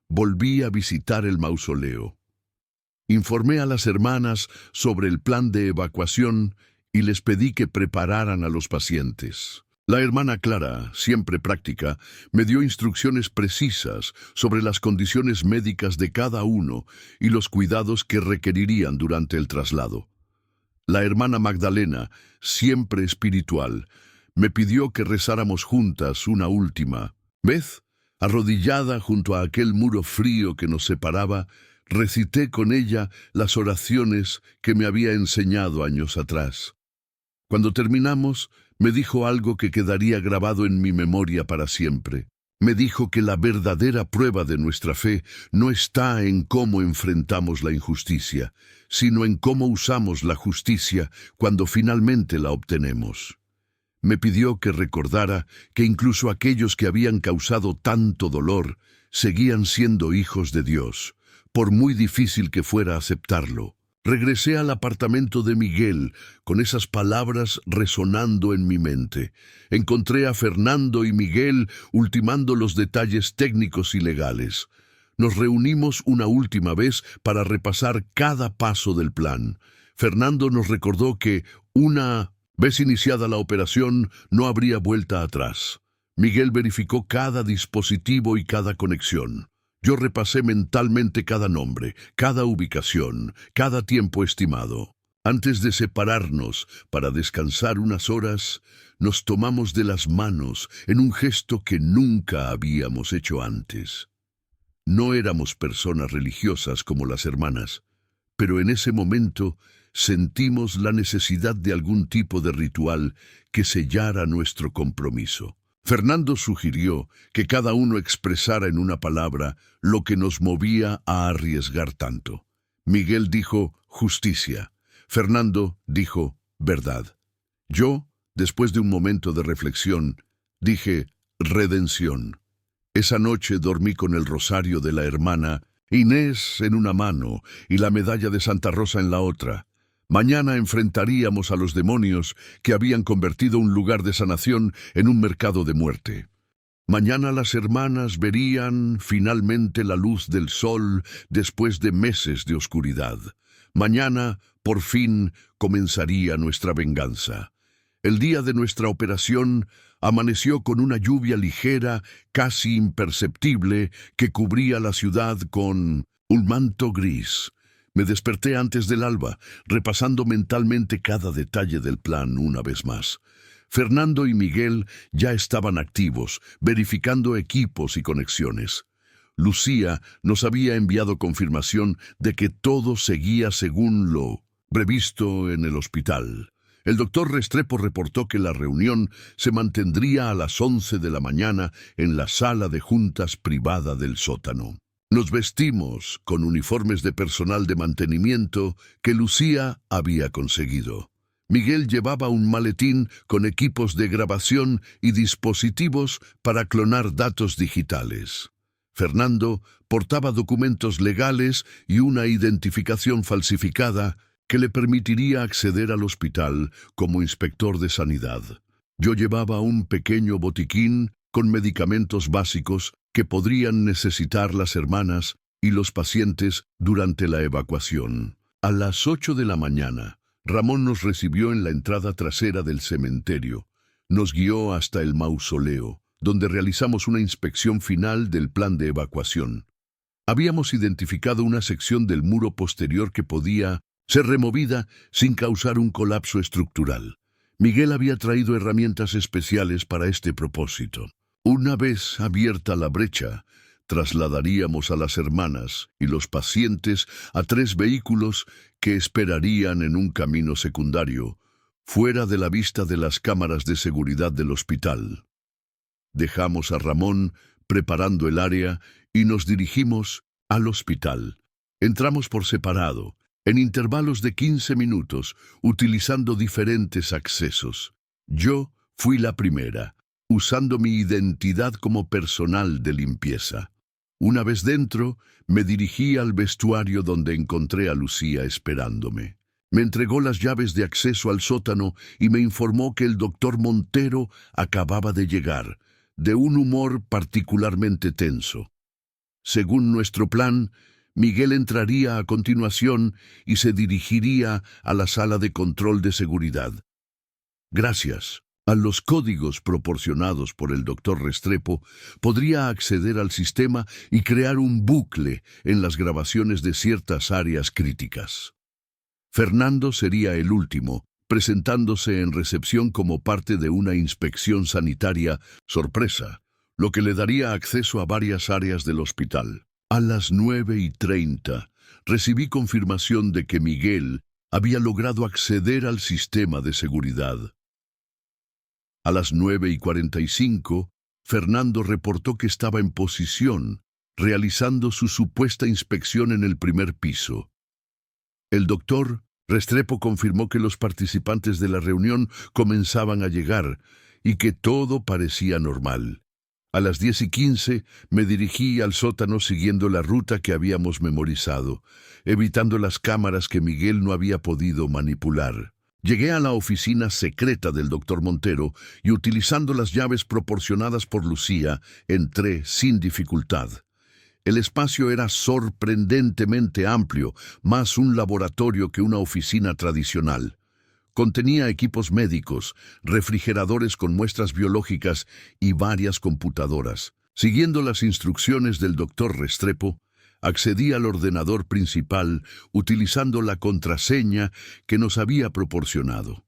volví a visitar el mausoleo. Informé a las hermanas sobre el plan de evacuación y les pedí que prepararan a los pacientes. La hermana Clara, siempre práctica, me dio instrucciones precisas sobre las condiciones médicas de cada uno y los cuidados que requerirían durante el traslado. La hermana Magdalena, siempre espiritual, me pidió que rezáramos juntas una última vez. Arrodillada junto a aquel muro frío que nos separaba, recité con ella las oraciones que me había enseñado años atrás. Cuando terminamos, me dijo algo que quedaría grabado en mi memoria para siempre. Me dijo que la verdadera prueba de nuestra fe no está en cómo enfrentamos la injusticia, sino en cómo usamos la justicia cuando finalmente la obtenemos. Me pidió que recordara que incluso aquellos que habían causado tanto dolor seguían siendo hijos de Dios, por muy difícil que fuera aceptarlo. Regresé al apartamento de Miguel con esas palabras resonando en mi mente. Encontré a Fernando y Miguel ultimando los detalles técnicos y legales. Nos reunimos una última vez para repasar cada paso del plan. Fernando nos recordó que una vez iniciada la operación, no habría vuelta atrás. Miguel verificó cada dispositivo y cada conexión. Yo repasé mentalmente cada nombre, cada ubicación, cada tiempo estimado. Antes de separarnos para descansar unas horas, nos tomamos de las manos en un gesto que nunca habíamos hecho antes. No éramos personas religiosas como las hermanas, pero en ese momento sentimos la necesidad de algún tipo de ritual que sellara nuestro compromiso. Fernando sugirió que cada uno expresara en una palabra lo que nos movía a arriesgar tanto. Miguel dijo justicia. Fernando dijo verdad. Yo, después de un momento de reflexión, dije redención. Esa noche dormí con el rosario de la hermana Inés en una mano y la medalla de Santa Rosa en la otra. Mañana enfrentaríamos a los demonios que habían convertido un lugar de sanación en un mercado de muerte. Mañana las hermanas verían finalmente la luz del sol después de meses de oscuridad. Mañana, por fin, comenzaría nuestra venganza. El día de nuestra operación amaneció con una lluvia ligera, casi imperceptible, que cubría la ciudad con un manto gris. Me desperté antes del alba, repasando mentalmente cada detalle del plan una vez más. Fernando y Miguel ya estaban activos, verificando equipos y conexiones. Lucía nos había enviado confirmación de que todo seguía según lo previsto en el hospital. El doctor Restrepo reportó que la reunión se mantendría a las 11 de la mañana en la sala de juntas privada del sótano. Nos vestimos con uniformes de personal de mantenimiento que Lucía había conseguido. Miguel llevaba un maletín con equipos de grabación y dispositivos para clonar datos digitales. Fernando portaba documentos legales y una identificación falsificada que le permitiría acceder al hospital como inspector de sanidad. Yo llevaba un pequeño botiquín con medicamentos básicos que podrían necesitar las hermanas y los pacientes durante la evacuación. A las 8 de la mañana, Ramón nos recibió en la entrada trasera del cementerio. Nos guió hasta el mausoleo, donde realizamos una inspección final del plan de evacuación. Habíamos identificado una sección del muro posterior que podía ser removida sin causar un colapso estructural. Miguel había traído herramientas especiales para este propósito. Una vez abierta la brecha, trasladaríamos a las hermanas y los pacientes a 3 vehículos que esperarían en un camino secundario, fuera de la vista de las cámaras de seguridad del hospital. Dejamos a Ramón preparando el área y nos dirigimos al hospital. Entramos por separado, en intervalos de 15 minutos, utilizando diferentes accesos. Yo fui la primera, usando mi identidad como personal de limpieza. Una vez dentro, me dirigí al vestuario donde encontré a Lucía esperándome. Me entregó las llaves de acceso al sótano y me informó que el doctor Montero acababa de llegar, de un humor particularmente tenso. Según nuestro plan, Miguel entraría a continuación y se dirigiría a la sala de control de seguridad. Gracias a los códigos proporcionados por el doctor Restrepo, podría acceder al sistema y crear un bucle en las grabaciones de ciertas áreas críticas. Fernando sería el último, presentándose en recepción como parte de una inspección sanitaria sorpresa, lo que le daría acceso a varias áreas del hospital. A las 9:30 recibí confirmación de que Miguel había logrado acceder al sistema de seguridad. A las 9:45, Fernando reportó que estaba en posición, realizando su supuesta inspección en el primer piso. El doctor Restrepo confirmó que los participantes de la reunión comenzaban a llegar y que todo parecía normal. A las 10:15 me dirigí al sótano siguiendo la ruta que habíamos memorizado, evitando las cámaras que Miguel no había podido manipular. Llegué a la oficina secreta del doctor Montero y, utilizando las llaves proporcionadas por Lucía, entré sin dificultad. El espacio era sorprendentemente amplio, más un laboratorio que una oficina tradicional. Contenía equipos médicos, refrigeradores con muestras biológicas y varias computadoras. Siguiendo las instrucciones del doctor Restrepo, accedí al ordenador principal utilizando la contraseña que nos había proporcionado.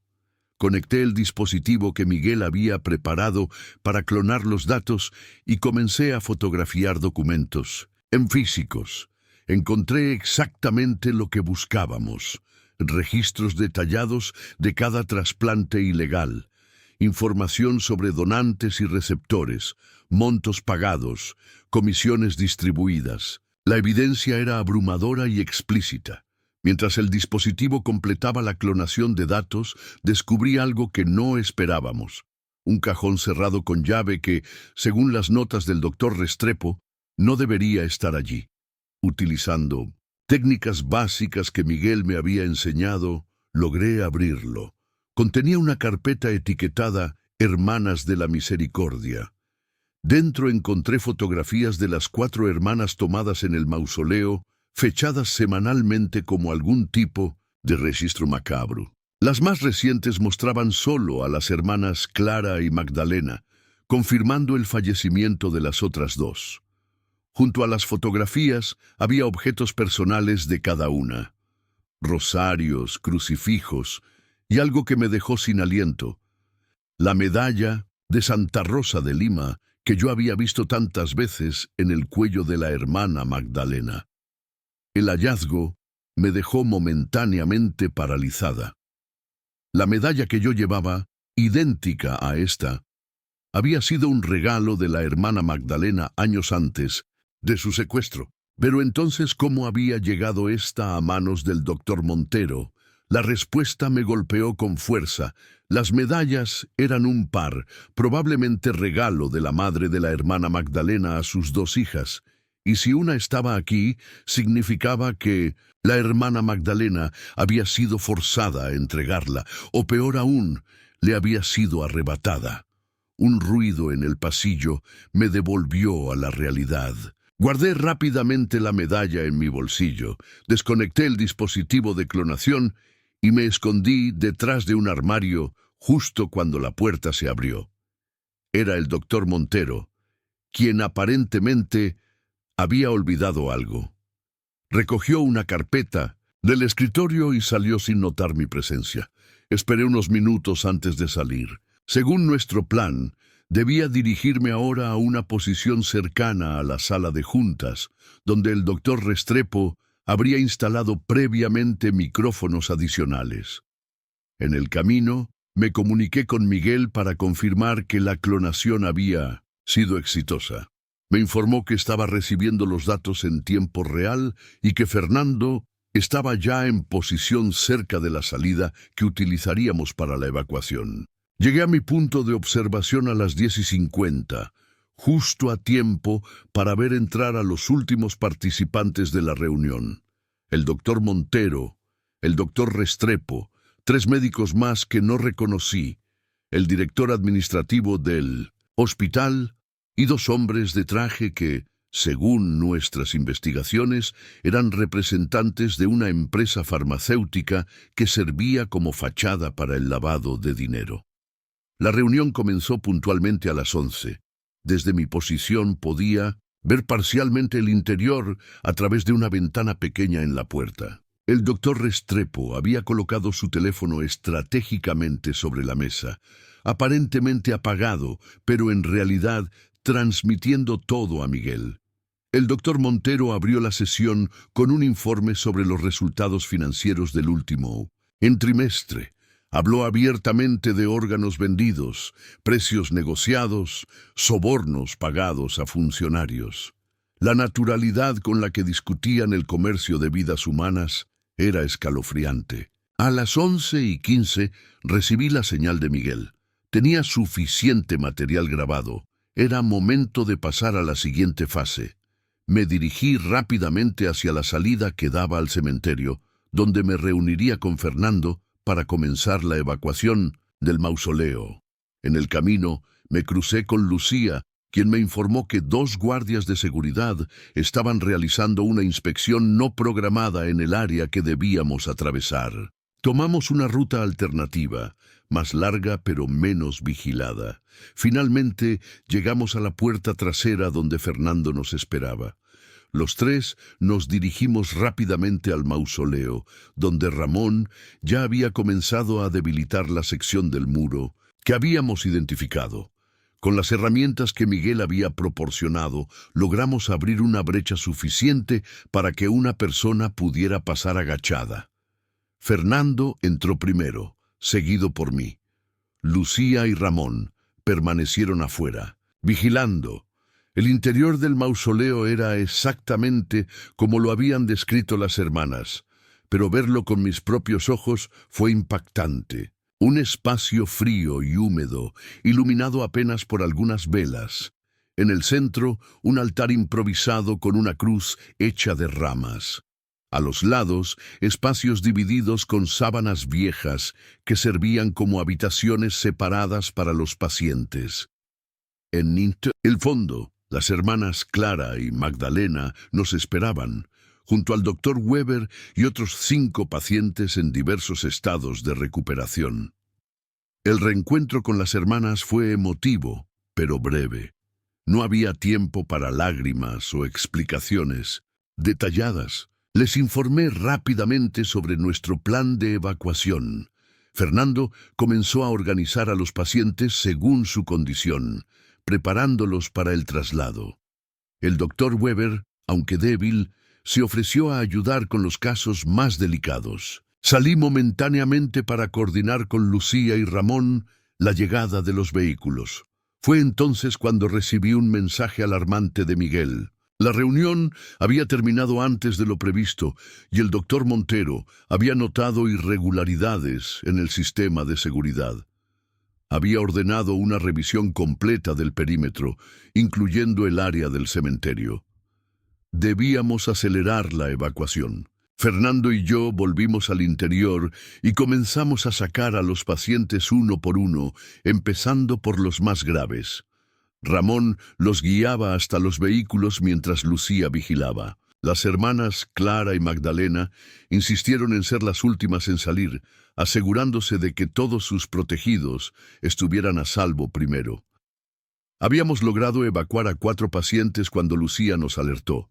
Conecté el dispositivo que Miguel había preparado para clonar los datos y comencé a fotografiar documentos. En físicos, encontré exactamente lo que buscábamos: registros detallados de cada trasplante ilegal, información sobre donantes y receptores, montos pagados, comisiones distribuidas. La evidencia era abrumadora y explícita. Mientras el dispositivo completaba la clonación de datos, descubrí algo que no esperábamos: un cajón cerrado con llave que, según las notas del doctor Restrepo, no debería estar allí. Utilizando técnicas básicas que Miguel me había enseñado, logré abrirlo. Contenía una carpeta etiquetada Hermanas de la Misericordia. Dentro encontré fotografías de las 4 hermanas tomadas en el mausoleo, fechadas semanalmente como algún tipo de registro macabro. Las más recientes mostraban solo a las hermanas Clara y Magdalena, confirmando el fallecimiento de las otras 2. Junto a las fotografías había objetos personales de cada una: rosarios, crucifijos y algo que me dejó sin aliento: la medalla de Santa Rosa de Lima que yo había visto tantas veces en el cuello de la hermana Magdalena. El hallazgo me dejó momentáneamente paralizada. La medalla que yo llevaba, idéntica a esta, había sido un regalo de la hermana Magdalena años antes de su secuestro. Pero entonces, ¿cómo había llegado esta a manos del doctor Montero? La respuesta me golpeó con fuerza. Las medallas eran un par, probablemente regalo de la madre de la hermana Magdalena a sus 2 hijas. Y si una estaba aquí, significaba que la hermana Magdalena había sido forzada a entregarla, o peor aún, le había sido arrebatada. Un ruido en el pasillo me devolvió a la realidad. Guardé rápidamente la medalla en mi bolsillo, desconecté el dispositivo de clonación y me escondí detrás de un armario justo cuando la puerta se abrió. Era el doctor Montero, quien aparentemente había olvidado algo. Recogió una carpeta del escritorio y salió sin notar mi presencia. Esperé unos minutos antes de salir. Según nuestro plan, debía dirigirme ahora a una posición cercana a la sala de juntas, donde el doctor Restrepo habría instalado previamente micrófonos adicionales. En el camino, me comuniqué con Miguel para confirmar que la clonación había sido exitosa. Me informó que estaba recibiendo los datos en tiempo real y que Fernando estaba ya en posición cerca de la salida que utilizaríamos para la evacuación. Llegué a mi punto de observación a las 10:50, justo a tiempo para ver entrar a los últimos participantes de la reunión. El doctor Montero, el doctor Restrepo, 3 médicos más que no reconocí, el director administrativo del hospital y 2 hombres de traje que, según nuestras investigaciones, eran representantes de una empresa farmacéutica que servía como fachada para el lavado de dinero. La reunión comenzó puntualmente a las 11. Desde mi posición podía ver parcialmente el interior a través de una ventana pequeña en la puerta. El doctor Restrepo había colocado su teléfono estratégicamente sobre la mesa, aparentemente apagado, pero en realidad transmitiendo todo a Miguel. El doctor Montero abrió la sesión con un informe sobre los resultados financieros del último trimestre. Habló abiertamente de órganos vendidos, precios negociados, sobornos pagados a funcionarios. La naturalidad con la que discutían el comercio de vidas humanas era escalofriante. A las 11:15 recibí la señal de Miguel. Tenía suficiente material grabado. Era momento de pasar a la siguiente fase. Me dirigí rápidamente hacia la salida que daba al cementerio, donde me reuniría con Fernando para comenzar la evacuación del mausoleo. En el camino me crucé con Lucía, quien me informó que 2 guardias de seguridad estaban realizando una inspección no programada en el área que debíamos atravesar. Tomamos una ruta alternativa, más larga pero menos vigilada. Finalmente llegamos a la puerta trasera donde Fernando nos esperaba. Los 3 nos dirigimos rápidamente al mausoleo, donde Ramón ya había comenzado a debilitar la sección del muro que habíamos identificado. Con las herramientas que Miguel había proporcionado, logramos abrir una brecha suficiente para que una persona pudiera pasar agachada. Fernando entró primero, seguido por mí. Lucía y Ramón permanecieron afuera, vigilando. El interior del mausoleo era exactamente como lo habían descrito las hermanas, pero verlo con mis propios ojos fue impactante. Un espacio frío y húmedo, iluminado apenas por algunas velas. En el centro, un altar improvisado con una cruz hecha de ramas. A los lados, espacios divididos con sábanas viejas que servían como habitaciones separadas para los pacientes. En el fondo, las hermanas Clara y Magdalena nos esperaban, junto al doctor Weber y otros 5 pacientes en diversos estados de recuperación. El reencuentro con las hermanas fue emotivo, pero breve. No había tiempo para lágrimas o explicaciones detalladas. Les informé rápidamente sobre nuestro plan de evacuación. Fernando comenzó a organizar a los pacientes según su condición, preparándolos para el traslado. El doctor Weber, aunque débil, se ofreció a ayudar con los casos más delicados. Salí momentáneamente para coordinar con Lucía y Ramón la llegada de los vehículos. Fue entonces cuando recibí un mensaje alarmante de Miguel. La reunión había terminado antes de lo previsto y el doctor Montero había notado irregularidades en el sistema de seguridad. Había ordenado una revisión completa del perímetro, incluyendo el área del cementerio. Debíamos acelerar la evacuación. Fernando y yo volvimos al interior y comenzamos a sacar a los pacientes uno por uno, empezando por los más graves. Ramón los guiaba hasta los vehículos mientras Lucía vigilaba. Las hermanas Clara y Magdalena insistieron en ser las últimas en salir, asegurándose de que todos sus protegidos estuvieran a salvo primero. Habíamos logrado evacuar a 4 pacientes cuando Lucía nos alertó.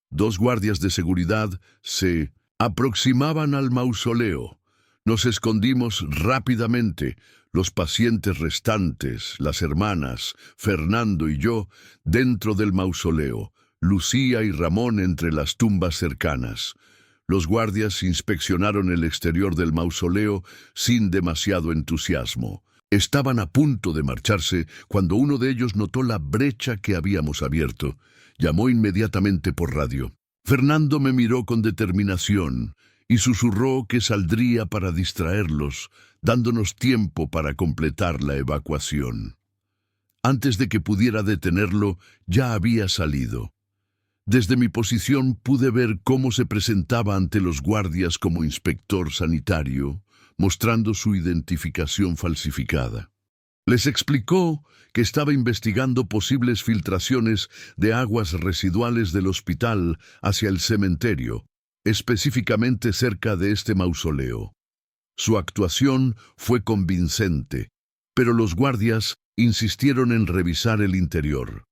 2 guardias de seguridad se aproximaban al mausoleo. Nos escondimos rápidamente, los pacientes restantes, las hermanas, Fernando y yo, dentro del mausoleo, Lucía y Ramón entre las tumbas cercanas. Los guardias inspeccionaron el exterior del mausoleo sin demasiado entusiasmo. Estaban a punto de marcharse cuando uno de ellos notó la brecha que habíamos abierto. Llamó inmediatamente por radio. Fernando me miró con determinación y susurró que saldría para distraerlos, dándonos tiempo para completar la evacuación. Antes de que pudiera detenerlo, ya había salido. Desde mi posición pude ver cómo se presentaba ante los guardias como inspector sanitario, mostrando su identificación falsificada. Les explicó que estaba investigando posibles filtraciones de aguas residuales del hospital hacia el cementerio, específicamente cerca de este mausoleo. Su actuación fue convincente, pero los guardias insistieron en revisar el interior.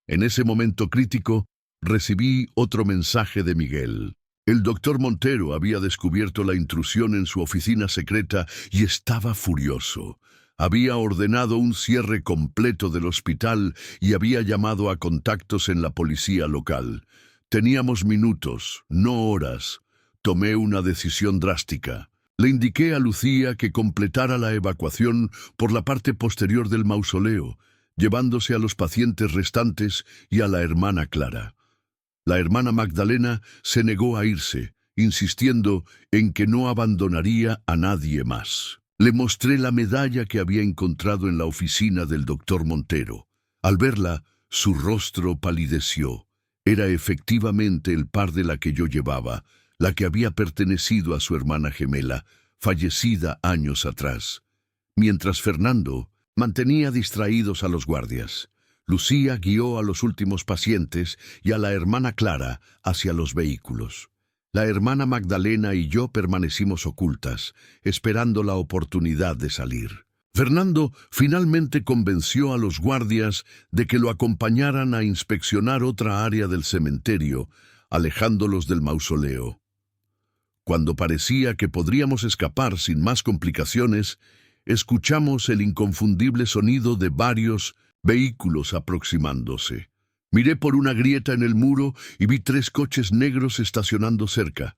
En ese momento crítico, recibí otro mensaje de Miguel. El doctor Montero había descubierto la intrusión en su oficina secreta y estaba furioso. Había ordenado un cierre completo del hospital y había llamado a contactos en la policía local. Teníamos minutos, no horas. Tomé una decisión drástica. Le indiqué a Lucía que completara la evacuación por la parte posterior del mausoleo, llevándose a los pacientes restantes y a la hermana Clara. La hermana Magdalena se negó a irse, insistiendo en que no abandonaría a nadie más. Le mostré la medalla que había encontrado en la oficina del doctor Montero. Al verla, su rostro palideció. Era efectivamente el par de la que yo llevaba, la que había pertenecido a su hermana gemela, fallecida años atrás. Mientras Fernando mantenía distraídos a los guardias, Lucía guió a los últimos pacientes y a la hermana Clara hacia los vehículos. La hermana Magdalena y yo permanecimos ocultas, esperando la oportunidad de salir. Fernando finalmente convenció a los guardias de que lo acompañaran a inspeccionar otra área del cementerio, alejándolos del mausoleo. Cuando parecía que podríamos escapar sin más complicaciones, escuchamos el inconfundible sonido de varios vehículos aproximándose. Miré por una grieta en el muro y vi 3 coches negros estacionando cerca.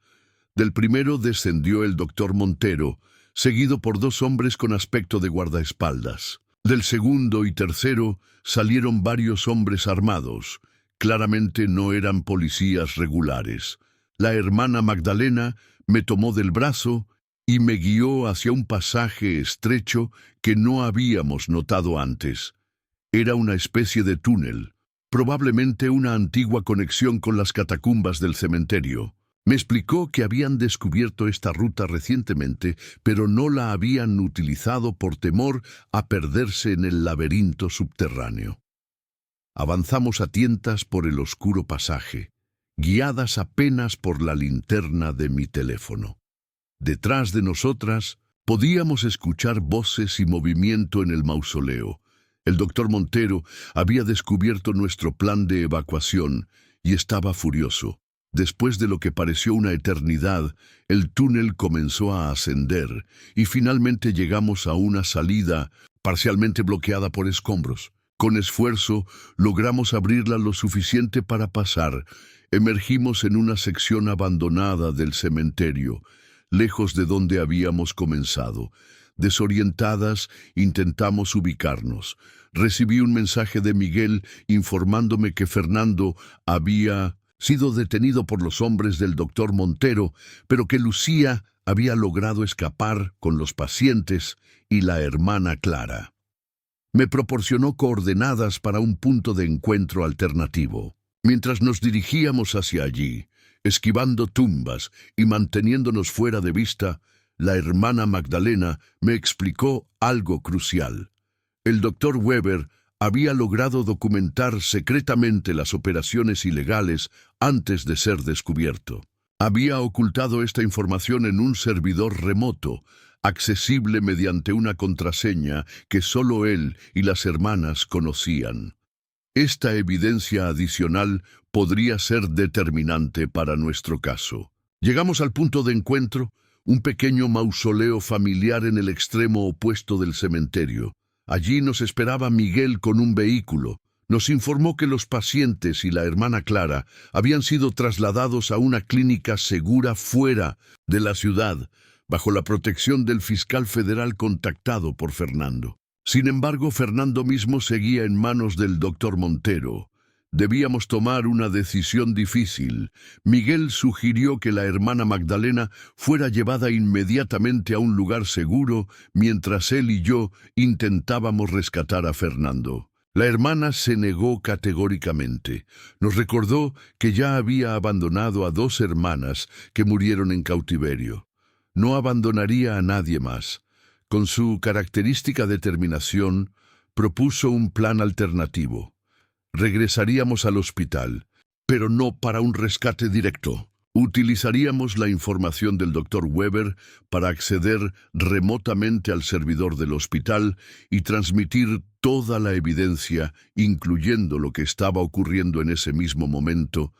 Del primero descendió el doctor Montero, seguido por 2 hombres con aspecto de guardaespaldas. Del segundo y tercero salieron varios hombres armados. Claramente no eran policías regulares. La hermana Magdalena me tomó del brazo y me guió hacia un pasaje estrecho que no habíamos notado antes. Era una especie de túnel, probablemente una antigua conexión con las catacumbas del cementerio. Me explicó que habían descubierto esta ruta recientemente, pero no la habían utilizado por temor a perderse en el laberinto subterráneo. Avanzamos a tientas por el oscuro pasaje, guiadas apenas por la linterna de mi teléfono. Detrás de nosotras podíamos escuchar voces y movimiento en el mausoleo. El doctor Montero había descubierto nuestro plan de evacuación y estaba furioso. Después de lo que pareció una eternidad, el túnel comenzó a ascender y finalmente llegamos a una salida parcialmente bloqueada por escombros. Con esfuerzo, logramos abrirla lo suficiente para pasar. Emergimos en una sección abandonada del cementerio, lejos de donde habíamos comenzado. Desorientadas, intentamos ubicarnos. Recibí un mensaje de Miguel informándome que Fernando había sido detenido por los hombres del doctor Montero, pero que Lucía había logrado escapar con los pacientes y la hermana Clara. Me proporcionó coordenadas para un punto de encuentro alternativo. Mientras nos dirigíamos hacia allí, esquivando tumbas y manteniéndonos fuera de vista, la hermana Magdalena me explicó algo crucial. El doctor Weber había logrado documentar secretamente las operaciones ilegales antes de ser descubierto. Había ocultado esta información en un servidor remoto, accesible mediante una contraseña que solo él y las hermanas conocían. Esta evidencia adicional podría ser determinante para nuestro caso. Llegamos al punto de encuentro, un pequeño mausoleo familiar en el extremo opuesto del cementerio. Allí nos esperaba Miguel con un vehículo. Nos informó que los pacientes y la hermana Clara habían sido trasladados a una clínica segura fuera de la ciudad, bajo la protección del fiscal federal contactado por Fernando. Sin embargo, Fernando mismo seguía en manos del doctor Montero. Debíamos tomar una decisión difícil. Miguel sugirió que la hermana Magdalena fuera llevada inmediatamente a un lugar seguro, mientras él y yo intentábamos rescatar a Fernando. La hermana se negó categóricamente. Nos recordó que ya había abandonado a 2 hermanas que murieron en cautiverio. No abandonaría a nadie más. Con su característica determinación, propuso un plan alternativo. Regresaríamos al hospital, pero no para un rescate directo. Utilizaríamos la información del Dr. Weber para acceder remotamente al servidor del hospital y transmitir toda la evidencia, incluyendo lo que estaba ocurriendo en ese mismo momento,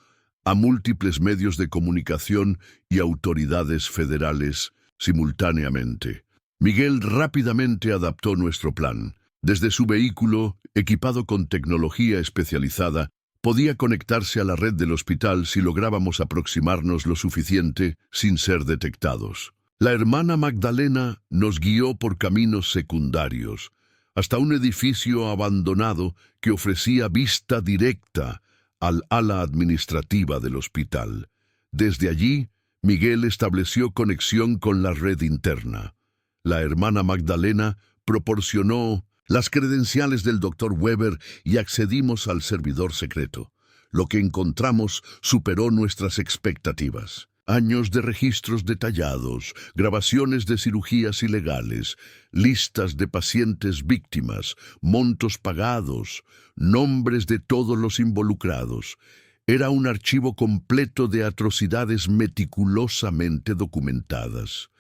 a múltiples medios de comunicación y autoridades federales simultáneamente. Miguel rápidamente adaptó nuestro plan. Desde su vehículo, equipado con tecnología especializada, podía conectarse a la red del hospital si lográbamos aproximarnos lo suficiente sin ser detectados. La hermana Magdalena nos guió por caminos secundarios, hasta un edificio abandonado que ofrecía vista directa al ala administrativa del hospital. Desde allí, Miguel estableció conexión con la red interna. La hermana Magdalena proporcionó las credenciales del Dr. Weber y accedimos al servidor secreto. Lo que encontramos superó nuestras expectativas. Años de registros detallados, grabaciones de cirugías ilegales, listas de pacientes víctimas, montos pagados, nombres de todos los involucrados. Era un archivo completo de atrocidades meticulosamente documentadas.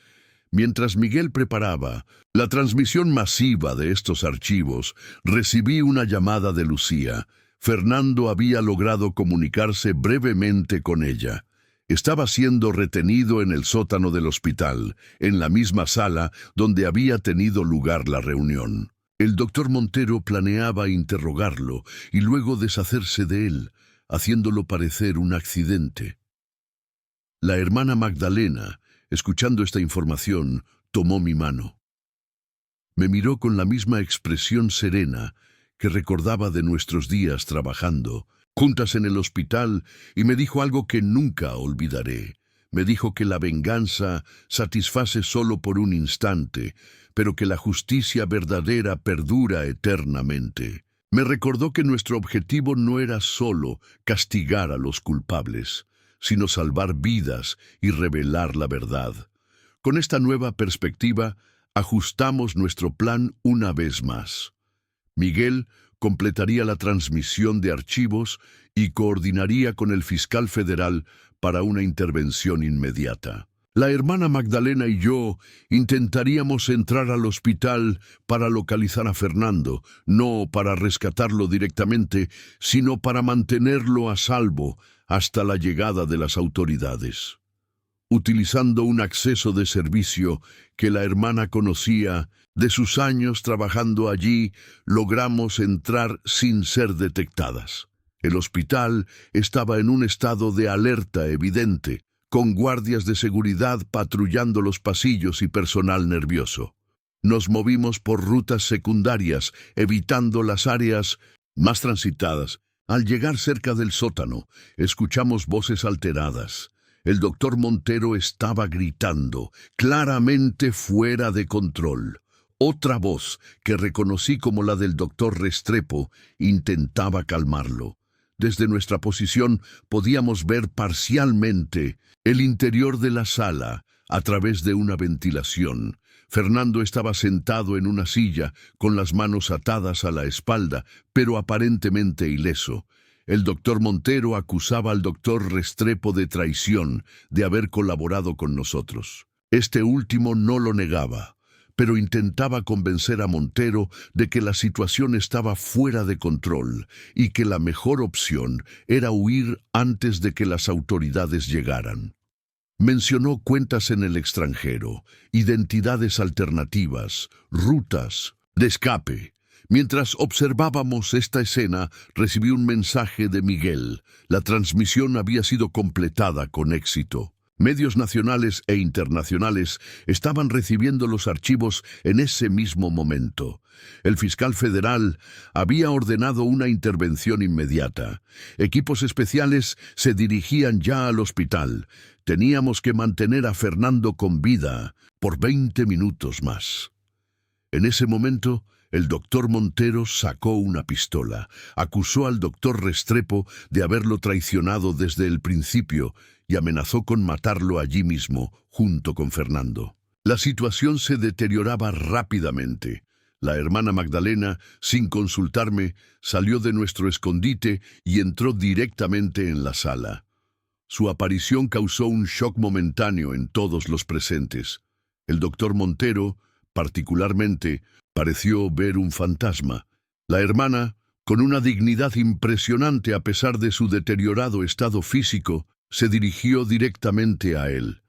Mientras Miguel preparaba la transmisión masiva de estos archivos, recibí una llamada de Lucía. Fernando había logrado comunicarse brevemente con ella. Estaba siendo retenido en el sótano del hospital, en la misma sala donde había tenido lugar la reunión. El doctor Montero planeaba interrogarlo y luego deshacerse de él, haciéndolo parecer un accidente. La hermana Magdalena, escuchando esta información, tomó mi mano. Me miró con la misma expresión serena que recordaba de nuestros días trabajando juntas en el hospital y me dijo algo que nunca olvidaré. Me dijo que la venganza satisface solo por un instante, pero que la justicia verdadera perdura eternamente. Me recordó que nuestro objetivo no era solo castigar a los culpables, sino salvar vidas y revelar la verdad. Con esta nueva perspectiva, ajustamos nuestro plan una vez más. Miguel completaría la transmisión de archivos y coordinaría con el fiscal federal para una intervención inmediata. La hermana Magdalena y yo intentaríamos entrar al hospital para localizar a Fernando, no para rescatarlo directamente, sino para mantenerlo a salvo hasta la llegada de las autoridades. Utilizando un acceso de servicio que la hermana conocía de sus años trabajando allí, logramos entrar sin ser detectadas. El hospital estaba en un estado de alerta evidente, con guardias de seguridad patrullando los pasillos y personal nervioso. Nos movimos por rutas secundarias, evitando las áreas más transitadas. Al llegar cerca del sótano, escuchamos voces alteradas. El doctor Montero estaba gritando, claramente fuera de control. Otra voz, que reconocí como la del doctor Restrepo, intentaba calmarlo. Desde nuestra posición podíamos ver parcialmente el interior de la sala a través de una ventilación. Fernando estaba sentado en una silla, con las manos atadas a la espalda, pero aparentemente ileso. El doctor Montero acusaba al doctor Restrepo de traición, de haber colaborado con nosotros. Este último no lo negaba, pero intentaba convencer a Montero de que la situación estaba fuera de control y que la mejor opción era huir antes de que las autoridades llegaran. Mencionó cuentas en el extranjero, identidades alternativas, rutas de escape. Mientras observábamos esta escena, recibí un mensaje de Miguel. La transmisión había sido completada con éxito. Medios nacionales e internacionales estaban recibiendo los archivos en ese mismo momento. El fiscal federal había ordenado una intervención inmediata. Equipos especiales se dirigían ya al hospital. Teníamos que mantener a Fernando con vida por 20 minutos más. En ese momento, el doctor Montero sacó una pistola, acusó al doctor Restrepo de haberlo traicionado desde el principio y amenazó con matarlo allí mismo, junto con Fernando. La situación se deterioraba rápidamente. La hermana Magdalena, sin consultarme, salió de nuestro escondite y entró directamente en la sala. Su aparición causó un shock momentáneo en todos los presentes. El doctor Montero, particularmente, pareció ver un fantasma. La hermana, con una dignidad impresionante a pesar de su deteriorado estado físico, se dirigió directamente a él.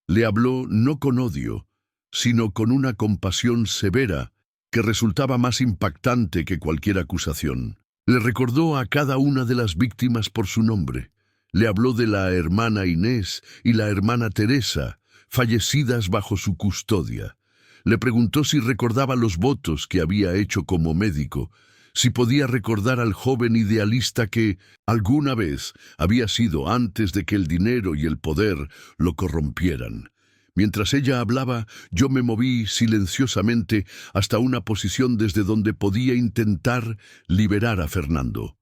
Le habló no con odio, sino con una compasión severa que resultaba más impactante que cualquier acusación. Le recordó a cada una de las víctimas por su nombre. Le habló de la hermana Inés y la hermana Teresa, fallecidas bajo su custodia. Le preguntó si recordaba los votos que había hecho como médico, si podía recordar al joven idealista que alguna vez había sido antes de que el dinero y el poder lo corrompieran. Mientras ella hablaba, yo me moví silenciosamente hasta una posición desde donde podía intentar liberar a Fernando.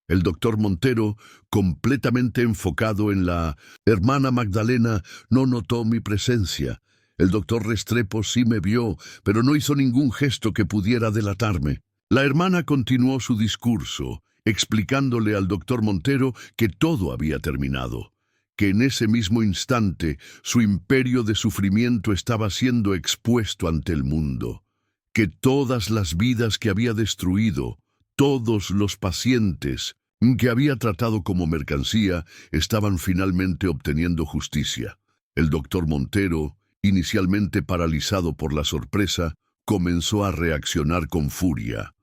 El doctor Montero, completamente enfocado en la hermana Magdalena, no notó mi presencia. El doctor Restrepo sí me vio, pero no hizo ningún gesto que pudiera delatarme. La hermana continuó su discurso, explicándole al doctor Montero que todo había terminado, que en ese mismo instante su imperio de sufrimiento estaba siendo expuesto ante el mundo, que todas las vidas que había destruido, todos los pacientes que había tratado como mercancía, estaban finalmente obteniendo justicia. El doctor Montero, inicialmente paralizado por la sorpresa, comenzó a reaccionar con furia.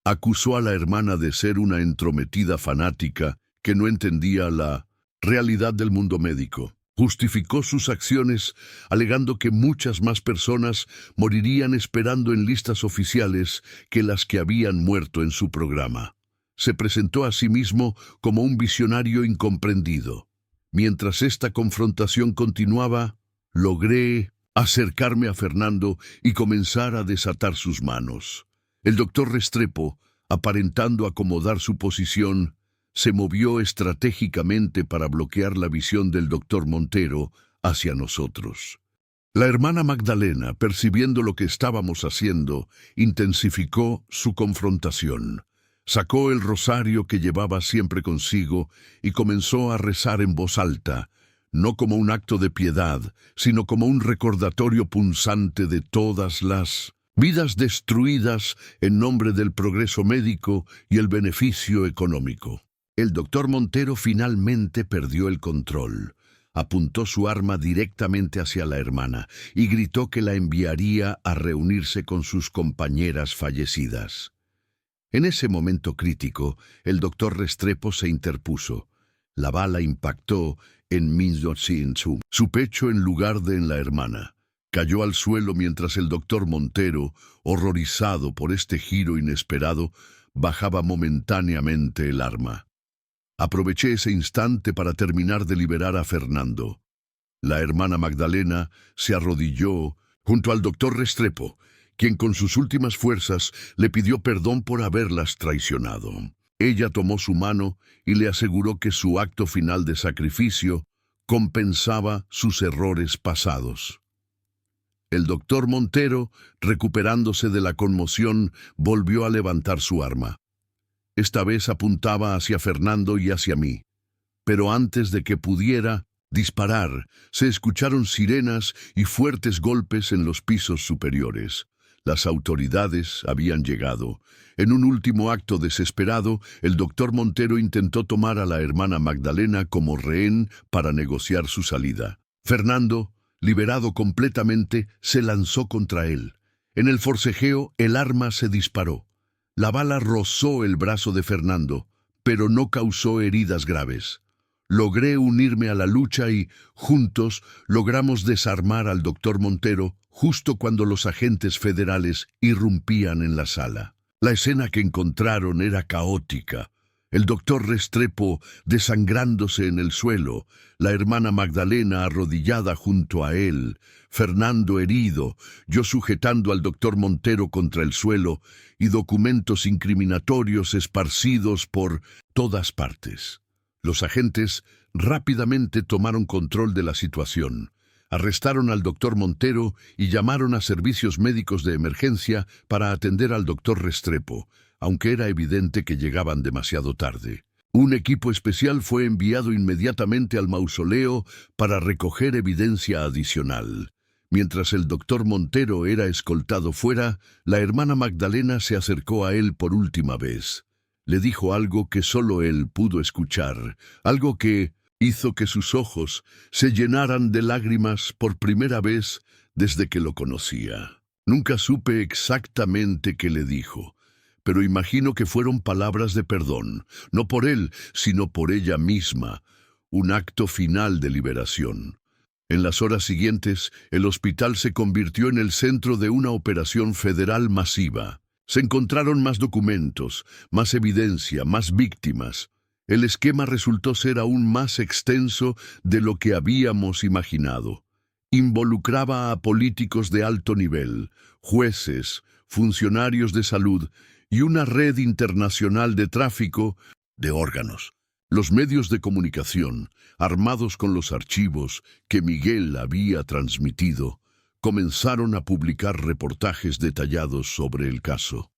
Acusó a la hermana de ser una entrometida fanática que no entendía la realidad del mundo médico. Justificó sus acciones alegando que muchas más personas morirían esperando en listas oficiales que las que habían muerto en su programa. Se presentó a sí mismo como un visionario incomprendido. Mientras esta confrontación continuaba, logré acercarme a Fernando y comenzar a desatar sus manos. El doctor Restrepo, aparentando acomodar su posición, se movió estratégicamente para bloquear la visión del doctor Montero hacia nosotros. La hermana Magdalena, percibiendo lo que estábamos haciendo, intensificó su confrontación. Sacó el rosario que llevaba siempre consigo y comenzó a rezar en voz alta, no como un acto de piedad, sino como un recordatorio punzante de todas las vidas destruidas en nombre del progreso médico y el beneficio económico. El doctor Montero finalmente perdió el control. Apuntó su arma directamente hacia la hermana y gritó que la enviaría a reunirse con sus compañeras fallecidas. En ese momento crítico, el doctor Restrepo se interpuso. La bala impactó en su pecho en lugar de en la hermana. Cayó al suelo mientras el doctor Montero, horrorizado por este giro inesperado, bajaba momentáneamente el arma. Aproveché ese instante para terminar de liberar a Fernando. La hermana Magdalena se arrodilló junto al doctor Restrepo, quien con sus últimas fuerzas le pidió perdón por haberlas traicionado. Ella tomó su mano y le aseguró que su acto final de sacrificio compensaba sus errores pasados. El doctor Montero, recuperándose de la conmoción, volvió a levantar su arma. Esta vez apuntaba hacia Fernando y hacia mí. Pero antes de que pudiera disparar, se escucharon sirenas y fuertes golpes en los pisos superiores. Las autoridades habían llegado. En un último acto desesperado, el doctor Montero intentó tomar a la hermana Magdalena como rehén para negociar su salida. Fernando, liberado completamente, se lanzó contra él. En el forcejeo, el arma se disparó. La bala rozó el brazo de Fernando, pero no causó heridas graves. Logré unirme a la lucha y, juntos, logramos desarmar al doctor Montero justo cuando los agentes federales irrumpían en la sala. La escena que encontraron era caótica. El doctor Restrepo desangrándose en el suelo, la hermana Magdalena arrodillada junto a él, Fernando herido, yo sujetando al doctor Montero contra el suelo y documentos incriminatorios esparcidos por todas partes. Los agentes rápidamente tomaron control de la situación. Arrestaron al doctor Montero y llamaron a servicios médicos de emergencia para atender al doctor Restrepo, aunque era evidente que llegaban demasiado tarde. Un equipo especial fue enviado inmediatamente al mausoleo para recoger evidencia adicional. Mientras el doctor Montero era escoltado fuera, la hermana Magdalena se acercó a él por última vez. Le dijo algo que solo él pudo escuchar, algo que hizo que sus ojos se llenaran de lágrimas por primera vez desde que lo conocía. Nunca supe exactamente qué le dijo, pero imagino que fueron palabras de perdón, no por él, sino por ella misma, un acto final de liberación. En las horas siguientes, el hospital se convirtió en el centro de una operación federal masiva. Se encontraron más documentos, más evidencia, más víctimas. El esquema resultó ser aún más extenso de lo que habíamos imaginado. Involucraba a políticos de alto nivel, jueces, funcionarios de salud y una red internacional de tráfico de órganos. Los medios de comunicación, armados con los archivos que Miguel había transmitido, comenzaron a publicar reportajes detallados sobre el caso.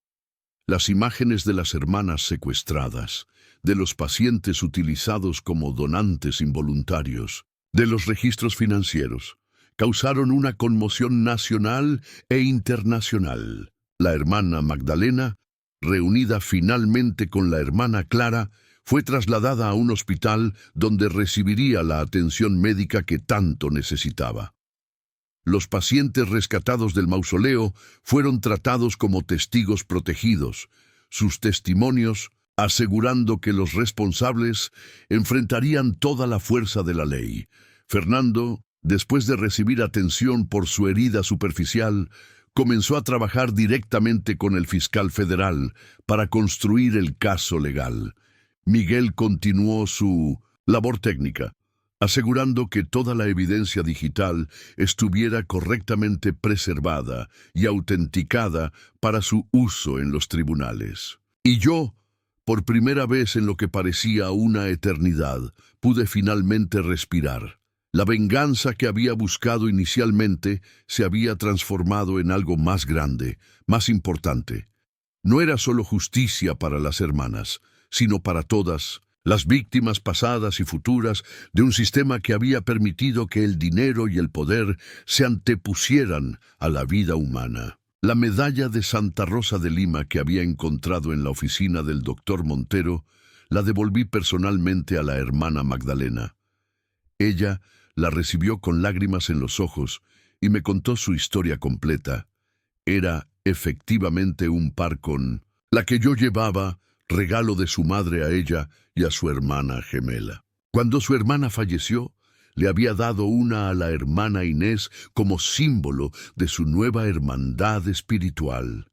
Las imágenes de las hermanas secuestradas, de los pacientes utilizados como donantes involuntarios, de los registros financieros, causaron una conmoción nacional e internacional. La hermana Magdalena, reunida finalmente con la hermana Clara, fue trasladada a un hospital donde recibiría la atención médica que tanto necesitaba. Los pacientes rescatados del mausoleo fueron tratados como testigos protegidos, sus testimonios asegurando que los responsables enfrentarían toda la fuerza de la ley. Fernando, después de recibir atención por su herida superficial, comenzó a trabajar directamente con el fiscal federal para construir el caso legal. Miguel continuó su labor técnica, asegurando que toda la evidencia digital estuviera correctamente preservada y autenticada para su uso en los tribunales. Y yo, por primera vez en lo que parecía una eternidad, pude finalmente respirar. La venganza que había buscado inicialmente se había transformado en algo más grande, más importante. No era solo justicia para las hermanas, sino para todas, las víctimas pasadas y futuras de un sistema que había permitido que el dinero y el poder se antepusieran a la vida humana. La medalla de Santa Rosa de Lima que había encontrado en la oficina del doctor Montero la devolví personalmente a la hermana Magdalena. Ella la recibió con lágrimas en los ojos y me contó su historia completa. Era efectivamente un par con la que yo llevaba, regalo de su madre a ella y a su hermana gemela. Cuando su hermana falleció, le había dado una a la hermana Inés como símbolo de su nueva hermandad espiritual.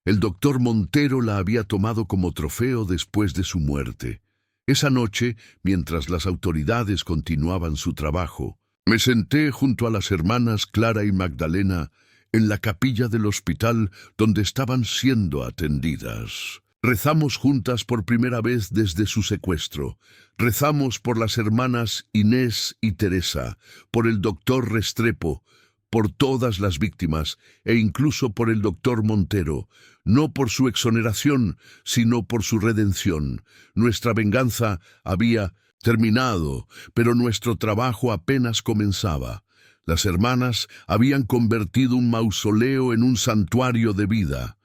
El doctor Montero la había tomado como trofeo después de su muerte. Esa noche, mientras las autoridades continuaban su trabajo, me senté junto a las hermanas Clara y Magdalena en la capilla del hospital donde estaban siendo atendidas. Rezamos juntas por primera vez desde su secuestro. Rezamos por las hermanas Inés y Teresa, por el doctor Restrepo, por todas las víctimas e incluso por el doctor Montero, no por su exoneración, sino por su redención. Nuestra venganza había terminado, pero nuestro trabajo apenas comenzaba. Las hermanas habían convertido un mausoleo en un santuario de vida.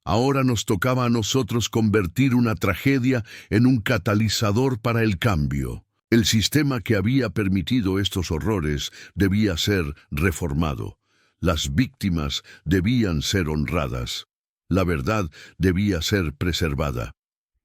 Ahora nos tocaba a nosotros convertir una tragedia en un catalizador para el cambio. El sistema que había permitido estos horrores debía ser reformado. Las víctimas debían ser honradas. La verdad debía ser preservada.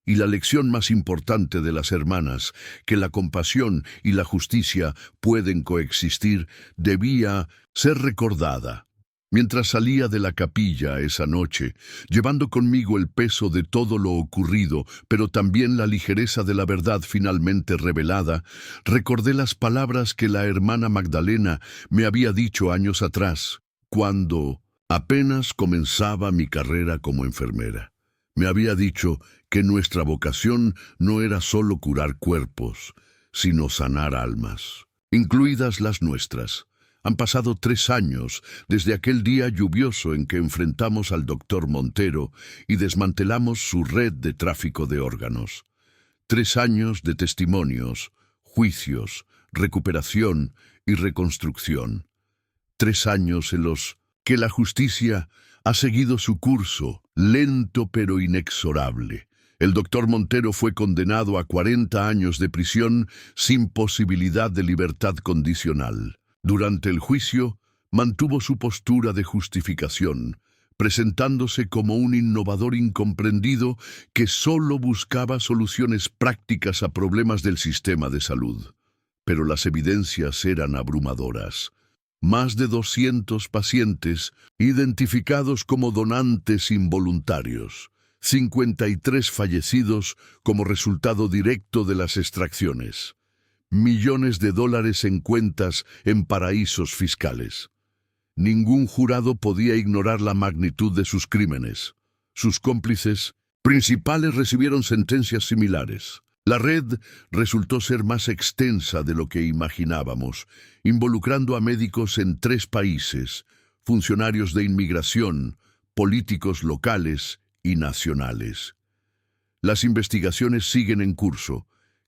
Y la lección más importante de las hermanas, que la compasión y la justicia pueden coexistir, debía ser recordada. Mientras salía de la capilla esa noche, llevando conmigo el peso de todo lo ocurrido, pero también la ligereza de la verdad finalmente revelada, recordé las palabras que la hermana Magdalena me había dicho años atrás, cuando apenas comenzaba mi carrera como enfermera. Me había dicho que nuestra vocación no era solo curar cuerpos, sino sanar almas, incluidas las nuestras. Han pasado 3 años desde aquel día lluvioso en que enfrentamos al doctor Montero y desmantelamos su red de tráfico de órganos. 3 años de testimonios, juicios, recuperación y reconstrucción. 3 años en los que la justicia ha seguido su curso, lento pero inexorable. El doctor Montero fue condenado a 40 años de prisión sin posibilidad de libertad condicional. Durante el juicio, mantuvo su postura de justificación, presentándose como un innovador incomprendido que solo buscaba soluciones prácticas a problemas del sistema de salud. Pero las evidencias eran abrumadoras. Más de 200 pacientes identificados como donantes involuntarios, 53 fallecidos como resultado directo de las extracciones. Millones de dólares en cuentas en paraísos fiscales. Ningún jurado podía ignorar la magnitud de sus crímenes. Sus cómplices principales recibieron sentencias similares. La red resultó ser más extensa de lo que imaginábamos, involucrando a médicos en 3 países, funcionarios de inmigración, políticos locales y nacionales. Las investigaciones siguen en curso,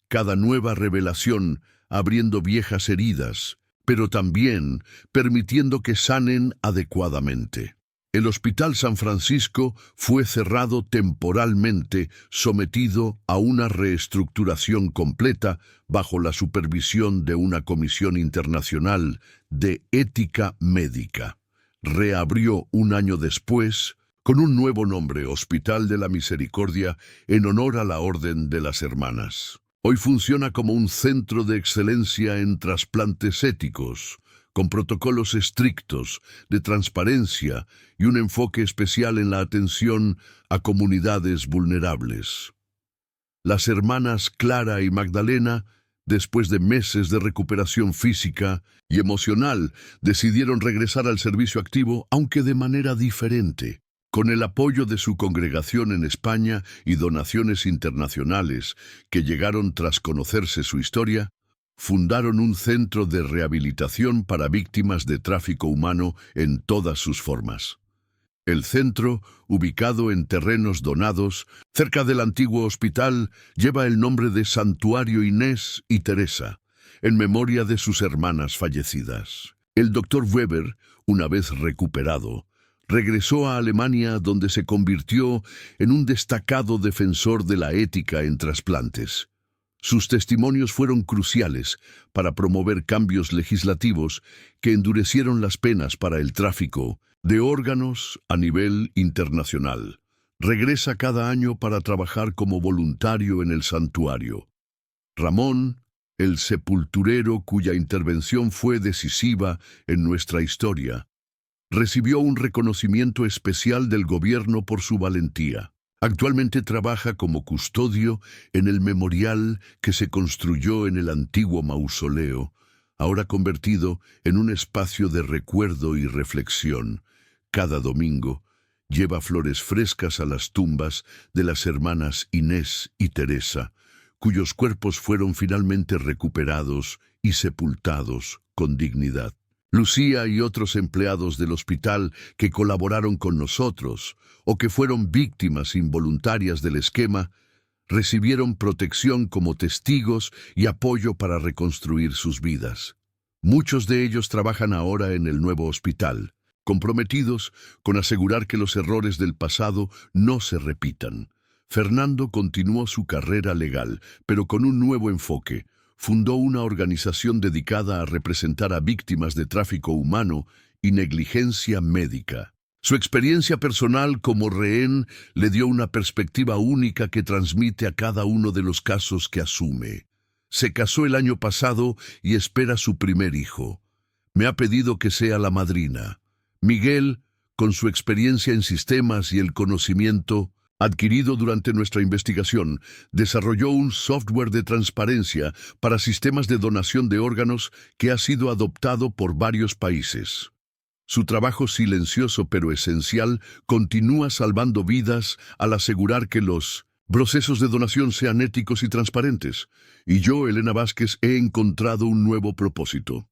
cada nueva revelación abriendo viejas heridas, pero también permitiendo que sanen adecuadamente. El Hospital San Francisco fue cerrado temporalmente, sometido a una reestructuración completa bajo la supervisión de una comisión internacional de ética médica. Reabrió un año después, con un nuevo nombre, Hospital de la Misericordia, en honor a la Orden de las Hermanas. Hoy funciona como un centro de excelencia en trasplantes éticos, con protocolos estrictos de transparencia y un enfoque especial en la atención a comunidades vulnerables. Las hermanas Clara y Magdalena, después de meses de recuperación física y emocional, decidieron regresar al servicio activo, aunque de manera diferente. Con el apoyo de su congregación en España y donaciones internacionales que llegaron tras conocerse su historia, fundaron un centro de rehabilitación para víctimas de tráfico humano en todas sus formas. El centro, ubicado en terrenos donados, cerca del antiguo hospital, lleva el nombre de Santuario Inés y Teresa, en memoria de sus hermanas fallecidas. El doctor Weber, una vez recuperado, regresó a Alemania, donde se convirtió en un destacado defensor de la ética en trasplantes. Sus testimonios fueron cruciales para promover cambios legislativos que endurecieron las penas para el tráfico de órganos a nivel internacional. Regresa cada año para trabajar como voluntario en el santuario. Ramón, el sepulturero cuya intervención fue decisiva en nuestra historia, recibió un reconocimiento especial del gobierno por su valentía. Actualmente trabaja como custodio en el memorial que se construyó en el antiguo mausoleo, ahora convertido en un espacio de recuerdo y reflexión. Cada domingo lleva flores frescas a las tumbas de las hermanas Inés y Teresa, cuyos cuerpos fueron finalmente recuperados y sepultados con dignidad. Lucía y otros empleados del hospital que colaboraron con nosotros o que fueron víctimas involuntarias del esquema, recibieron protección como testigos y apoyo para reconstruir sus vidas. Muchos de ellos trabajan ahora en el nuevo hospital, comprometidos con asegurar que los errores del pasado no se repitan. Fernando continuó su carrera legal, pero con un nuevo enfoque, fundó una organización dedicada a representar a víctimas de tráfico humano y negligencia médica. Su experiencia personal como rehén le dio una perspectiva única que transmite a cada uno de los casos que asume. Se casó el año pasado y espera su primer hijo. Me ha pedido que sea la madrina. Miguel, con su experiencia en sistemas y el conocimiento adquirido durante nuestra investigación, desarrolló un software de transparencia para sistemas de donación de órganos que ha sido adoptado por varios países. Su trabajo silencioso pero esencial continúa salvando vidas al asegurar que los procesos de donación sean éticos y transparentes. Y yo, Elena Vázquez, he encontrado un nuevo propósito.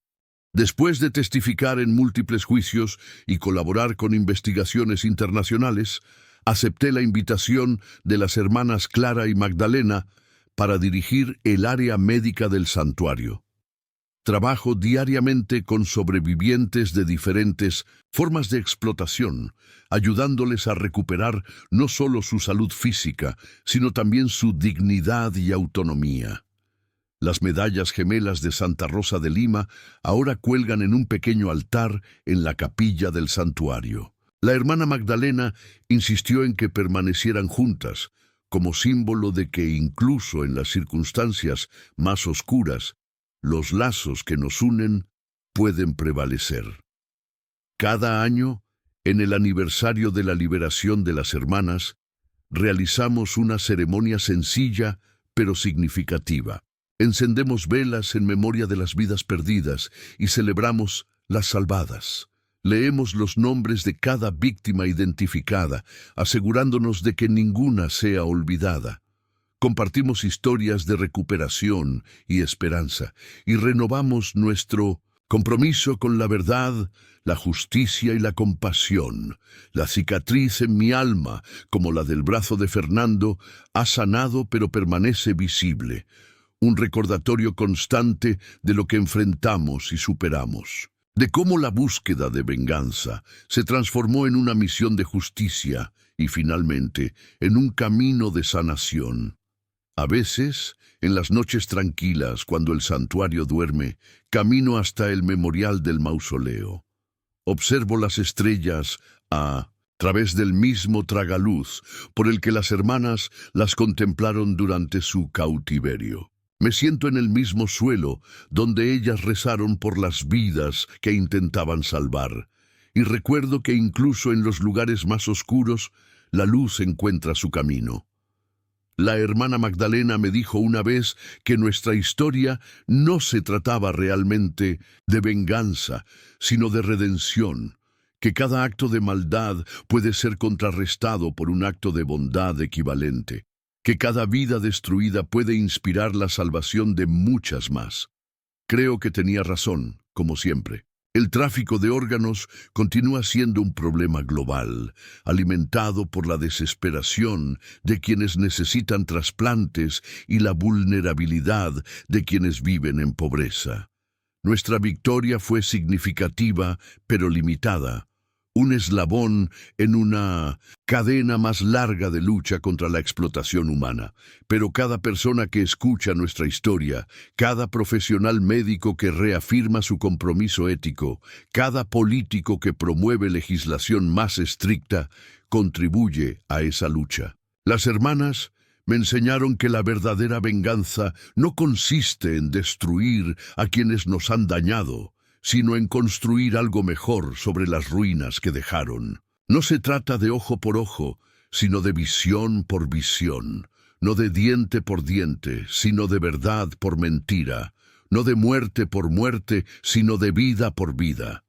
Después de testificar en múltiples juicios y colaborar con investigaciones internacionales, acepté la invitación de las hermanas Clara y Magdalena para dirigir el área médica del santuario. Trabajo diariamente con sobrevivientes de diferentes formas de explotación, ayudándoles a recuperar no solo su salud física, sino también su dignidad y autonomía. Las medallas gemelas de Santa Rosa de Lima ahora cuelgan en un pequeño altar en la capilla del santuario. La hermana Magdalena insistió en que permanecieran juntas, como símbolo de que incluso en las circunstancias más oscuras, los lazos que nos unen pueden prevalecer. Cada año, en el aniversario de la liberación de las hermanas, realizamos una ceremonia sencilla pero significativa. Encendemos velas en memoria de las vidas perdidas y celebramos las salvadas. Leemos los nombres de cada víctima identificada, asegurándonos de que ninguna sea olvidada. Compartimos historias de recuperación y esperanza y renovamos nuestro compromiso con la verdad, la justicia y la compasión. La cicatriz en mi alma, como la del brazo de Fernando, ha sanado pero permanece visible. Un recordatorio constante de lo que enfrentamos y superamos, de cómo la búsqueda de venganza se transformó en una misión de justicia y finalmente en un camino de sanación. A veces, en las noches tranquilas, cuando el santuario duerme, camino hasta el memorial del mausoleo. Observo las estrellas a través del mismo tragaluz por el que las hermanas las contemplaron durante su cautiverio. Me siento en el mismo suelo donde ellas rezaron por las vidas que intentaban salvar, y recuerdo que incluso en los lugares más oscuros, la luz encuentra su camino. La hermana Magdalena me dijo una vez que nuestra historia no se trataba realmente de venganza, sino de redención, que cada acto de maldad puede ser contrarrestado por un acto de bondad equivalente, que cada vida destruida puede inspirar la salvación de muchas más. Creo que tenía razón, como siempre. El tráfico de órganos continúa siendo un problema global, alimentado por la desesperación de quienes necesitan trasplantes y la vulnerabilidad de quienes viven en pobreza. Nuestra victoria fue significativa, pero limitada. Un eslabón en una cadena más larga de lucha contra la explotación humana. Pero cada persona que escucha nuestra historia, cada profesional médico que reafirma su compromiso ético, cada político que promueve legislación más estricta, contribuye a esa lucha. Las hermanas me enseñaron que la verdadera venganza no consiste en destruir a quienes nos han dañado, sino en construir algo mejor sobre las ruinas que dejaron. No se trata de ojo por ojo, sino de visión por visión, no de diente por diente, sino de verdad por mentira, no de muerte por muerte, sino de vida por vida.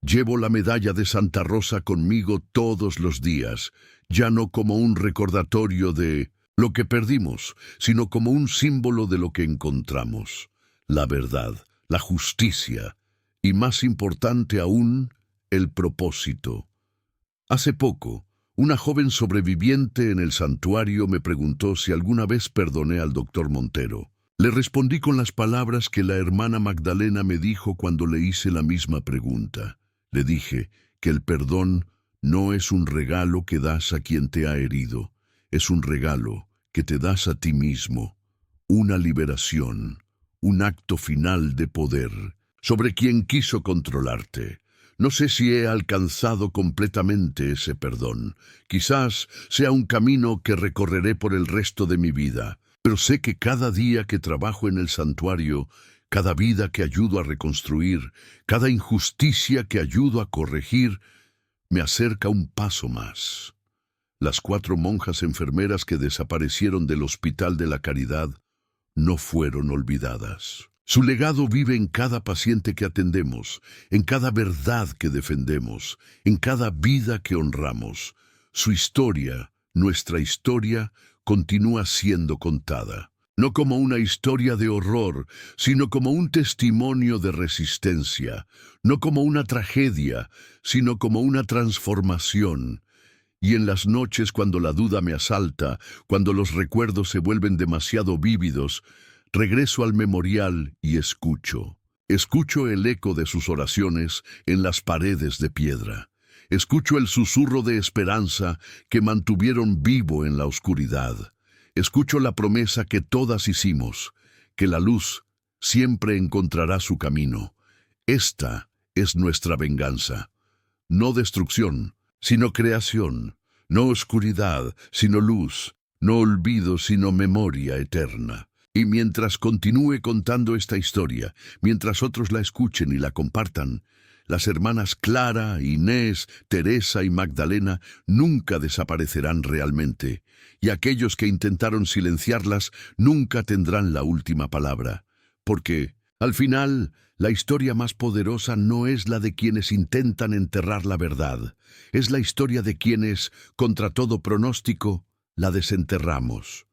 Llevo la medalla de Santa Rosa conmigo todos los días, ya no como un recordatorio de lo que perdimos, sino como un símbolo de lo que encontramos: la verdad, la justicia, y más importante aún, el propósito. Hace poco, una joven sobreviviente en el santuario me preguntó si alguna vez perdoné al doctor Montero. Le respondí con las palabras que la hermana Magdalena me dijo cuando le hice la misma pregunta. Le dije que el perdón no es un regalo que das a quien te ha herido, es un regalo que te das a ti mismo, una liberación, un acto final de poder sobre quien quiso controlarte. No sé si he alcanzado completamente ese perdón. Quizás sea un camino que recorreré por el resto de mi vida, pero sé que cada día que trabajo en el santuario, cada vida que ayudo a reconstruir, cada injusticia que ayudo a corregir, me acerca un paso más. Las 4 monjas enfermeras que desaparecieron del Hospital de la Caridad no fueron olvidadas. Su legado vive en cada paciente que atendemos, en cada verdad que defendemos, en cada vida que honramos. Su historia, nuestra historia, continúa siendo contada. No como una historia de horror, sino como un testimonio de resistencia. No como una tragedia, sino como una transformación. Y en las noches cuando la duda me asalta, cuando los recuerdos se vuelven demasiado vívidos, regreso al memorial y escucho. Escucho el eco de sus oraciones en las paredes de piedra. Escucho el susurro de esperanza que mantuvieron vivo en la oscuridad. Escucho la promesa que todas hicimos, que la luz siempre encontrará su camino. Esta es nuestra venganza. No destrucción, sino creación. No oscuridad, sino luz. No olvido, sino memoria eterna. Y mientras continúe contando esta historia, mientras otros la escuchen y la compartan, las hermanas Clara, Inés, Teresa y Magdalena nunca desaparecerán realmente, y aquellos que intentaron silenciarlas nunca tendrán la última palabra, porque, al final, la historia más poderosa no es la de quienes intentan enterrar la verdad, es la historia de quienes, contra todo pronóstico, la desenterramos.